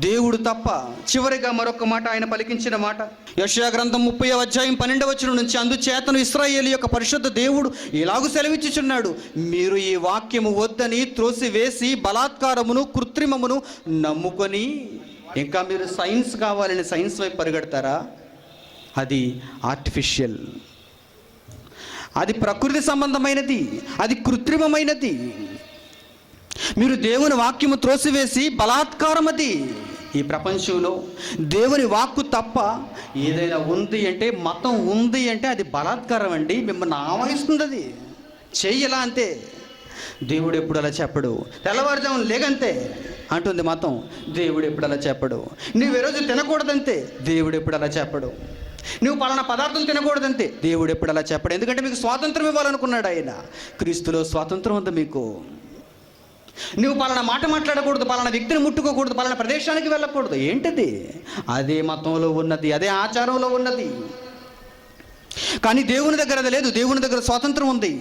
దేవుడు తప్ప. చివరిగా మరొక మాట ఆయన పలికించిన మాట యెషయా గ్రంథం 30వ అధ్యాయం 12వ వచనం నుంచి, అందుచేతను ఇశ్రాయేలు యొక్క పరిశుద్ధ దేవుడు ఇలాగూ సెలవిచ్చుచున్నాడు, మీరు ఈ వాక్యము వద్దని త్రోసివేసి బలాత్కారమును కృత్రిమమును నమ్ముకొని ఇంకా మీరు సైన్స్ కావాలని సైన్స్ వైపు పరిగెడతారా? అది ఆర్టిఫిషియల్, అది ప్రకృతి సంబంధమైనది, అది కృత్రిమమైనది. మీరు దేవుని వాక్యము త్రోసివేసి బలాత్కారం. అది ఈ ప్రపంచంలో దేవుని వాక్కు తప్ప ఏదైనా ఉంది అంటే, మతం ఉంది అంటే అది బలాత్కారం అండి. మిమ్మల్ని ఆవహిస్తుంది, అది చెయ్యలా అంతే. దేవుడు ఎప్పుడు అలా చెప్పడు. తెల్లవారుజామున లేగంతే అంటుంది మతం. దేవుడు ఎప్పుడు అలా చెప్పడు. నువ్వు ఈరోజు తినకూడదంతే, దేవుడు ఎప్పుడు అలా చెప్పడు. నువ్వు పలానా పదార్థం తినకూడదంతే, దేవుడు ఎప్పుడు అలా చెప్పడు. ఎందుకంటే మీకు స్వాతంత్రం ఇవ్వాలనుకున్నాడు ఆయన. క్రీస్తులో స్వాతంత్రం ఉంది మీకు. నువ్వు పలానా మాట మాట్లాడకూడదు, పలానా వ్యక్తిని ముట్టుకోకూడదు, పలానా ప్రదేశానికి వెళ్ళకూడదు. ఏంటది? అదే మతంలో ఉన్నది, అదే ఆచారంలో ఉన్నది. కానీ దేవుని దగ్గర అది లేదు. దేవుని దగ్గర స్వాతంత్రం ఉంది.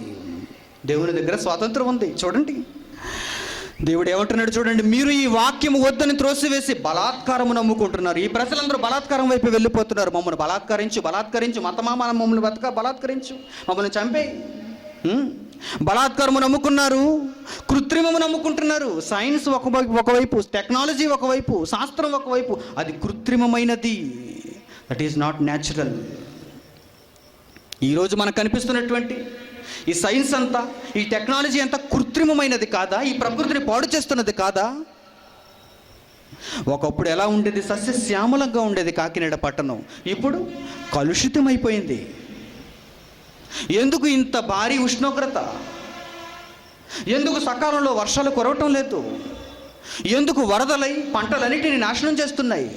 దేవుని దగ్గర స్వాతంత్రం ఉంది. చూడండి, దేవుడు ఏమంటున్నాడు చూడండి, మీరు ఈ వాక్యము వద్దని త్రోసివేసి బలాత్కారము నమ్ముకుంటున్నారు. ఈ ప్రజలందరూ బలాత్కారం వైపు వెళ్ళిపోతున్నారు. మమ్మల్ని బలాత్కరించు మతమా మమ్మల్ని బలాత్కరించు, మమ్మల్ని చంపే. బలాత్కారము నమ్ముకున్నారు, కృత్రిమము నమ్ముకుంటున్నారు. సైన్స్ ఒకవైపు, టెక్నాలజీ ఒకవైపు, శాస్త్రం ఒకవైపు. అది కృత్రిమమైనది, దట్ ఈస్ నాట్ న్యాచురల్. ఈరోజు మనకు కనిపిస్తున్నటువంటి ఈ సైన్స్ అంతా, ఈ టెక్నాలజీ అంతా కృత్రిమమైనది కాదా? ఈ ప్రకృతిని పాడు చేస్తున్నది కాదా? ఒకప్పుడు ఎలా ఉండేది? సస్యశ్యామలంగా ఉండేది కాకినాడ పట్టణం, ఇప్పుడు కలుషితమైపోయింది. ఎందుకు ఇంత భారీ ఉష్ణోగ్రత? ఎందుకు సకాలంలో వర్షాలు కురవటం లేదు? ఎందుకు వరదలై పంటలన్నిటిని నాశనం చేస్తున్నాయి?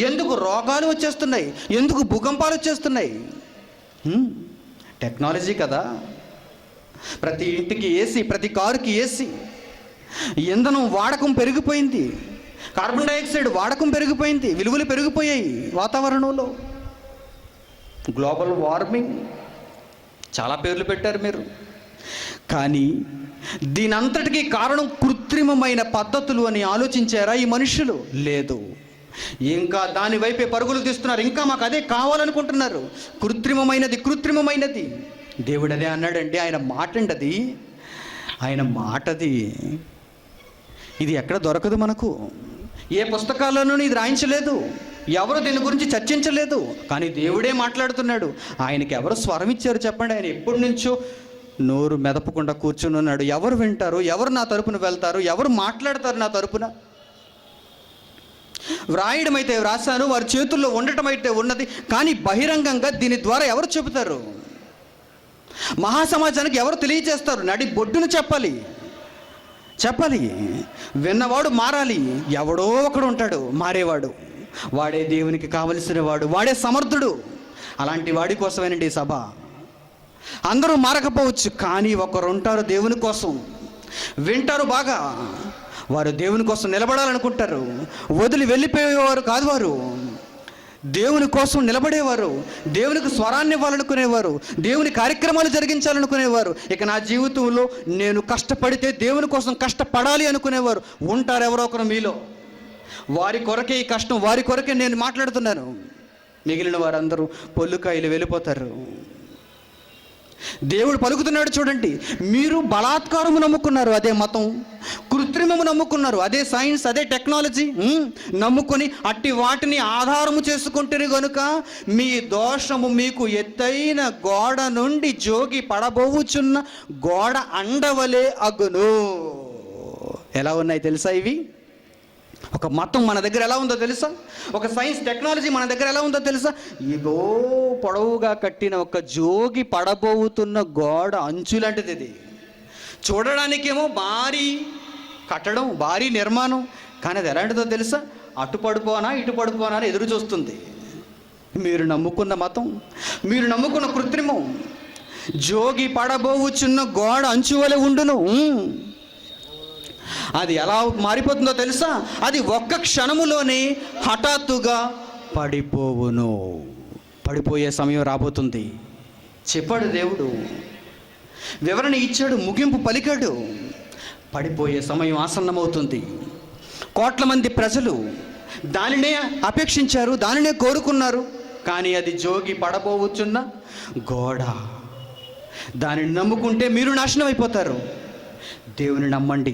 ఎందుకు రోగాలు వచ్చేస్తున్నాయి? ఎందుకు భూకంపాలు వచ్చేస్తున్నాయి? టెక్నాలజీ కదా. ప్రతి ఇంటికి ఏసీ, ప్రతి కారుకి ఏసీ. ఇంధనం వాడకం పెరిగిపోయింది, కార్బన్ డైఆక్సైడ్ వాడకం పెరిగిపోయింది, విలువలు పెరిగిపోయాయి వాతావరణంలో. గ్లోబల్ వార్మింగ్, చాలా పేర్లు పెట్టారు మీరు. కానీ దీనంతటికీ కారణం కృత్రిమమైన పద్ధతులు అని ఆలోచించారా ఈ మనుషులు? లేదు. ఇంకా దాని వైపే పరుగులు తీస్తున్నారు. ఇంకా మాకు అదే కావాలనుకుంటున్నారు. కృత్రిమమైనది. దేవుడు అదే అన్నాడండి. ఆయన మాట అండి, ఆయన మాటది. ఇది ఎక్కడ దొరకదు మనకు. ఏ పుస్తకాల్లోనూ ఇది రాయించలేదు, ఎవరు దీని గురించి చర్చించలేదు. కానీ దేవుడే మాట్లాడుతున్నాడు. ఆయనకి ఎవరు స్వరం ఇచ్చారు చెప్పండి? ఆయన ఎప్పటి నుంచో నోరు మెదపకుండా కూర్చుని ఉన్నాడు. ఎవరు వింటారు? ఎవరు నా తరపున వెళ్తారు? ఎవరు మాట్లాడతారు నా తరపున? వ్రాయడం అయితే వ్రాసాను, వారి చేతుల్లో ఉండటం అయితే ఉన్నది. కానీ బహిరంగంగా దీని ద్వారా ఎవరు చెబుతారు? మహాసమాజానికి ఎవరు తెలియజేస్తారు? నడి బొడ్డును చెప్పాలి. విన్నవాడు మారాలి. ఎవడో ఒకడు ఉంటాడు మారేవాడు. వాడే దేవునికి కావలసిన వాడు, వాడే సమర్థుడు. అలాంటి వాడి కోసమేనండి ఈ సభ. అందరూ మారకపోవచ్చు, కానీ ఒకరు ఉంటారు దేవుని కోసం, వింటారు బాగా. వారు దేవుని కోసం నిలబడాలనుకుంటారు. వదిలి వెళ్ళిపోయేవారు కాదు వారు. దేవుని కోసం నిలబడేవారు, దేవునికి స్వరాన్ని ఇవ్వాలనుకునేవారు, దేవుని కార్యక్రమాలు జరిగించాలనుకునేవారు. ఇక నా జీవితంలో నేను కష్టపడితే దేవుని కోసం కష్టపడాలి అనుకునేవారు ఉంటారు ఎవరో ఒకరు మీలో. వారి కొరకే ఈ కష్టం, వారి కొరకే నేను మాట్లాడుతున్నాను. మిగిలిన వారందరూ పొల్లుకాయలు వెళ్ళిపోతారు. దేవుడు పలుకుతున్నాడు చూడండి, మీరు బలాత్కారము నమ్ముకున్నారు, అదే మతం. కృత్రిమము నమ్ముకున్నారు, అదే సైన్స్, అదే టెక్నాలజీ నమ్ముకొని అట్టి వాటిని ఆధారము చేసుకుంటేనే గనుక మీ దోషము మీకు ఎత్తైన గోడ నుండి జోగి పడబోవుచున్న గోడ అండవలే అగును. ఎలా ఉన్నాయి తెలుసా ఇవి? ఒక మతం మన దగ్గర ఎలా ఉందో తెలుసా? ఒక సైన్స్ టెక్నాలజీ మన దగ్గర ఎలా ఉందో తెలుసా? ఇదో పొడవుగా కట్టిన ఒక జోగి పడబోతున్న గోడ అంచు లాంటిది ఇది. చూడడానికేమో భారీ కట్టడం, భారీ నిర్మాణం, కానీ అది ఎలాంటిదో తెలుసా? అటు పడిపోనా ఇటు పడిపోనా అని ఎదురు చూస్తుంది. మీరు నమ్ముకున్న మతం, మీరు నమ్ముకున్న కృత్రిమం జోగి పడబోవుచున్న గోడ అంచు వలె ఉండును. అది ఎలా మారిపోతుందో తెలుసా? అది ఒక్క క్షణములోనే హఠాత్తుగా పడిపోవును. పడిపోయే సమయం రాబోతుంది. చెప్పాడు దేవుడు, వివరణ ఇచ్చాడు, ముగింపు పలికాడు. పడిపోయే సమయం ఆసన్నమవుతుంది. కోట్ల మంది ప్రజలు దానినే అపేక్షించారు, దానినే కోరుకున్నారు. కానీ అది జోగి పడబోవుచున్న గోడ. దానిని నమ్ముకుంటే మీరు నాశనం అయిపోతారు. దేవుని నమ్మండి,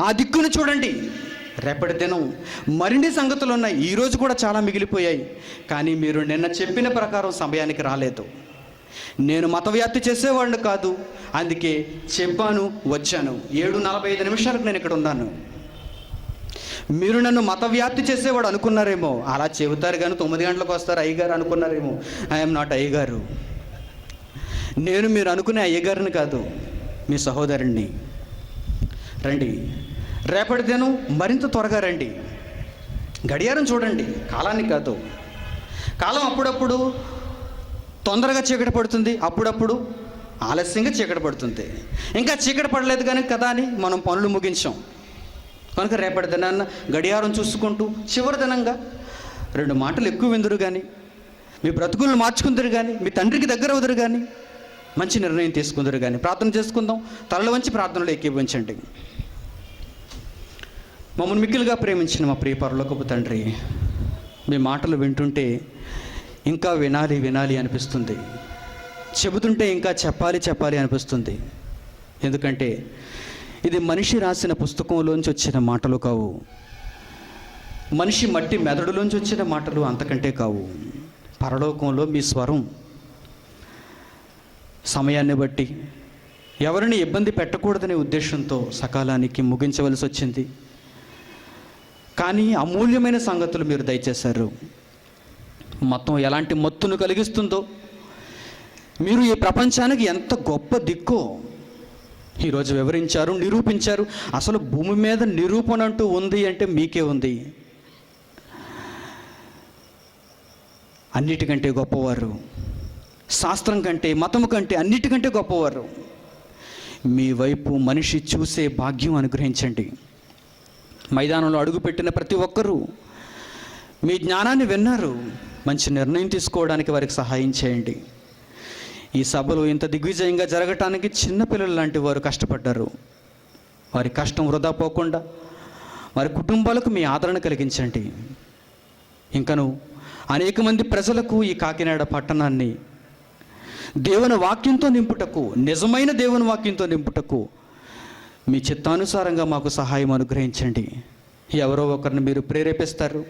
ఆ దిక్కును చూడండి. రేపటి దినం మరిన్ని సంగతులు ఉన్నాయి. ఈరోజు కూడా చాలా మిగిలిపోయాయి. కానీ మీరు నిన్న చెప్పిన ప్రకారం సమయానికి రాలేదు. నేను మత వ్యాప్తి చేసేవాడిని కాదు, అందుకే చెప్పాను, వచ్చాను. 7:45 నేను ఇక్కడ ఉన్నాను. మీరు నన్ను మత వ్యాప్తి చేసేవాడు అనుకున్నారేమో. అలా చెబుతారు కానీ 9 గంటలకు వస్తారు అయ్యగారు అనుకున్నారేమో. ఐఎమ్ నాట్ అయ్యగారు. నేను మీరు అనుకునే అయ్యగారిని కాదు, మీ సహోదరుణ్ణి. రండి, రేపటి దినం మరింత త్వరగా రండి. గడియారం చూడండి, కాలాన్ని కాదు. కాలం అప్పుడప్పుడు తొందరగా చీకటి పడుతుంది, అప్పుడప్పుడు ఆలస్యంగా చీకటి పడుతుంది. ఇంకా చీకటి పడలేదు కానీ కదా అని మనం పనులు ముగించాం. కనుక రేపటి దినాన్న గడియారం చూసుకుంటూ చివరి దినంగా 2 మాటలు ఎక్కువ విందురు కానీ, మీ బ్రతుకులను మార్చుకుందరు కానీ, మీ తండ్రికి దగ్గర అవుదురు కానీ, మంచి నిర్ణయం తీసుకుందరు కానీ. ప్రార్థన చేసుకుందాం. తలలు వంచి ప్రార్థనలో ఏకీభవించండి. మమ్మల్ని మిక్కిలుగా ప్రేమించిన మా ప్రియ పరలోకపు తండ్రి, మీ మాటలు వింటుంటే ఇంకా వినాలి వినాలి అనిపిస్తుంది, చెబుతుంటే ఇంకా చెప్పాలి అనిపిస్తుంది. ఎందుకంటే ఇది మనిషి రాసిన పుస్తకంలోంచి వచ్చిన మాటలు కావు, మనిషి మట్టి మెదడులోంచి వచ్చిన మాటలు అంతకంటే కావు. పరలోకంలో మీ స్వరం. సమయాన్ని బట్టి ఎవరిని ఇబ్బంది పెట్టకూడదనే ఉద్దేశంతో సకాలానికి ముగించవలసి వచ్చింది. కానీ అమూల్యమైన సంగతులు మీరు దయచేశారు. మతం ఎలాంటి మత్తును కలిగిస్తుందో, మీరు ఈ ప్రపంచానికి ఎంత గొప్ప దిక్కో ఈరోజు వివరించారు, నిరూపించారు. అసలు భూమి మీద నిరూపణ అంటూ ఉంది అంటే మీకే ఉంది. అన్నిటికంటే గొప్పవారు, శాస్త్రం కంటే మతము కంటే అన్నిటికంటే గొప్పవారు. మీ వైపు మనిషి చూసే భాగ్యం అనుగ్రహించండి. మైదానంలో అడుగుపెట్టిన ప్రతి ఒక్కరూ మీ జ్ఞానాన్ని విన్నారు. మంచి నిర్ణయం తీసుకోవడానికి వారికి సహాయం చేయండి. ఈ సభలు ఇంత దిగ్విజయంగా జరగటానికి చిన్నపిల్లలు లాంటి వారు కష్టపడ్డారు. వారి కష్టం వృధా పోకుండా వారి కుటుంబాలకు మీ ఆదరణ కలిగించండి. ఇంకను అనేక మంది ప్రజలకు ఈ కాకినాడ పట్టణాన్ని దేవుని వాక్యంతో నింపుటకు, నిజమైన దేవుని వాక్యంతో నింపుటకు మీ చిత్తానుసారంగా మాకు సహాయం అనుగ్రహించండి. ఎవరో ఒకరిని మీరు ప్రేరేపిస్తారు.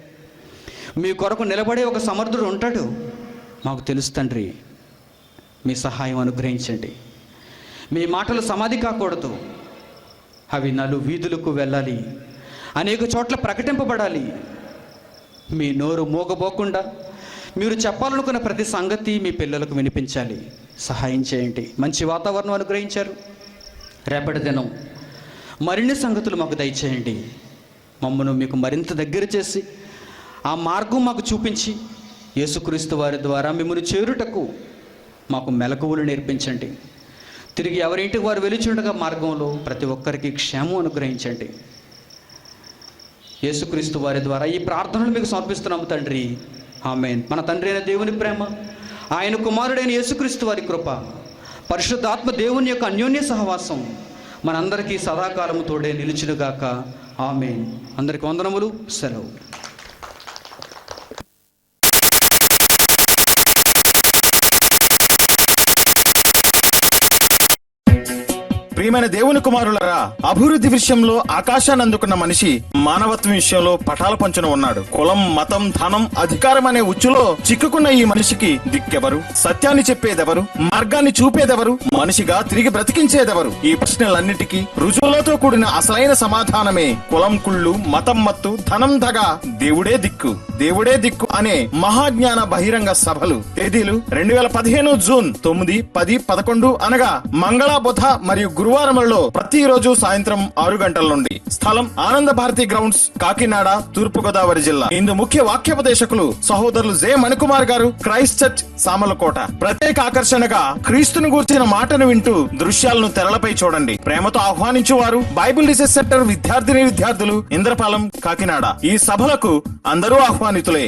మీ కొరకు నిలబడే ఒక సమర్థుడు ఉంటాడు, మాకు తెలుసు తండ్రి. మీ సహాయం అనుగ్రహించండి. మీ మాటలు సమాధి కాకూడదు, అవి వీధులకు వెళ్ళాలి, అనేక చోట్ల ప్రకటింపబడాలి. మీ నోరు మోగబోకుండా మీరు చెప్పాలనుకున్న ప్రతి సంగతి మీ పిల్లలకు వినిపించాలి. సహాయం చేయండి. మంచి వాతావరణం అనుగ్రహించారు. రేపటి దినం మరిన్ని సంగతులు మాకు దయచేయండి. మమ్మను మీకు మరింత దగ్గర చేసి ఆ మార్గం మాకు చూపించి యేసుక్రీస్తు వారి ద్వారా మిమ్మల్ని చేరుటకు మాకు మెలకువలు నేర్పించండి. తిరిగి ఎవరింటికి వారు వెలుచుండగా మార్గంలో ప్రతి ఒక్కరికి క్షేమం అనుగ్రహించండి. యేసుక్రీస్తు వారి ద్వారా ఈ ప్రార్థనలు మీకు సమర్పిస్తున్నాము తండ్రి. ఆమేన్. మన తండ్రి అయిన దేవుని ప్రేమ, ఆయన కుమారుడైన యేసుక్రీస్తు వారి కృప, పరిశుద్ధాత్మ దేవుని యొక్క అన్యోన్య సహవాసం మనందరికీ సదాకాలము తోడే నిలుచునుగాక. ఆమేన్. అందరికి వందనములు. సెలవు. ప్రియమైన దేవుని కుమారులరా, అభివృద్ధి విషయంలో ఆకాశాన్ని అందుకున్న మనిషి మానవత్వం విషయంలో పటాల పంచున ఉన్నాడు. కులం, మతం, ధనం, అధికారం అనే ఉచ్చులో చిక్కుకున్న ఈ మనిషికి దిక్కెవరు? సత్యాన్ని చెప్పేదెవరు? మార్గాన్ని చూపేదెవరు? మనిషిగా తిరిగి బ్రతికించేదెవరు? ఈ ప్రశ్నలన్నిటికీ రుజువులతో కూడిన అసలైన సమాధానమే కులం కుళ్ళు, మతం మత్తు, ధనం దగ, దేవుడే దిక్కు, దేవుడే దిక్కు అనే మహాజ్ఞాన బహిరంగ సభలు. తేదీలు 2015 జూన్ 9, 10, 11 అనగా మంగళ, బుధ మరియు గురువారములలో ప్రతిరోజు సాయంత్రం 6 గంటల నుండి. స్థలం ఆనంద భారతి గ్రౌండ్స్, కాకినాడ, తూర్పు గోదావరి జిల్లా. ఇందు ముఖ్య వాక్యోపదేశకులు సహోదరులు జె మణికుమార్ గారు, క్రైస్ట్ చర్చ్, సామలకోట. ప్రత్యేక ఆకర్షణగా క్రీస్తును గూర్చిన మాటను వింటూ దృశ్యాలను తెరలపై చూడండి. ప్రేమతో ఆహ్వానించువారు బైబిల్ రీసెర్చ్ సెంటర్ విద్యార్థిని విద్యార్థులు, ఇంద్రపాలెం, కాకినాడ. ఈ సభలకు అందరూ ఆహ్వానితులే.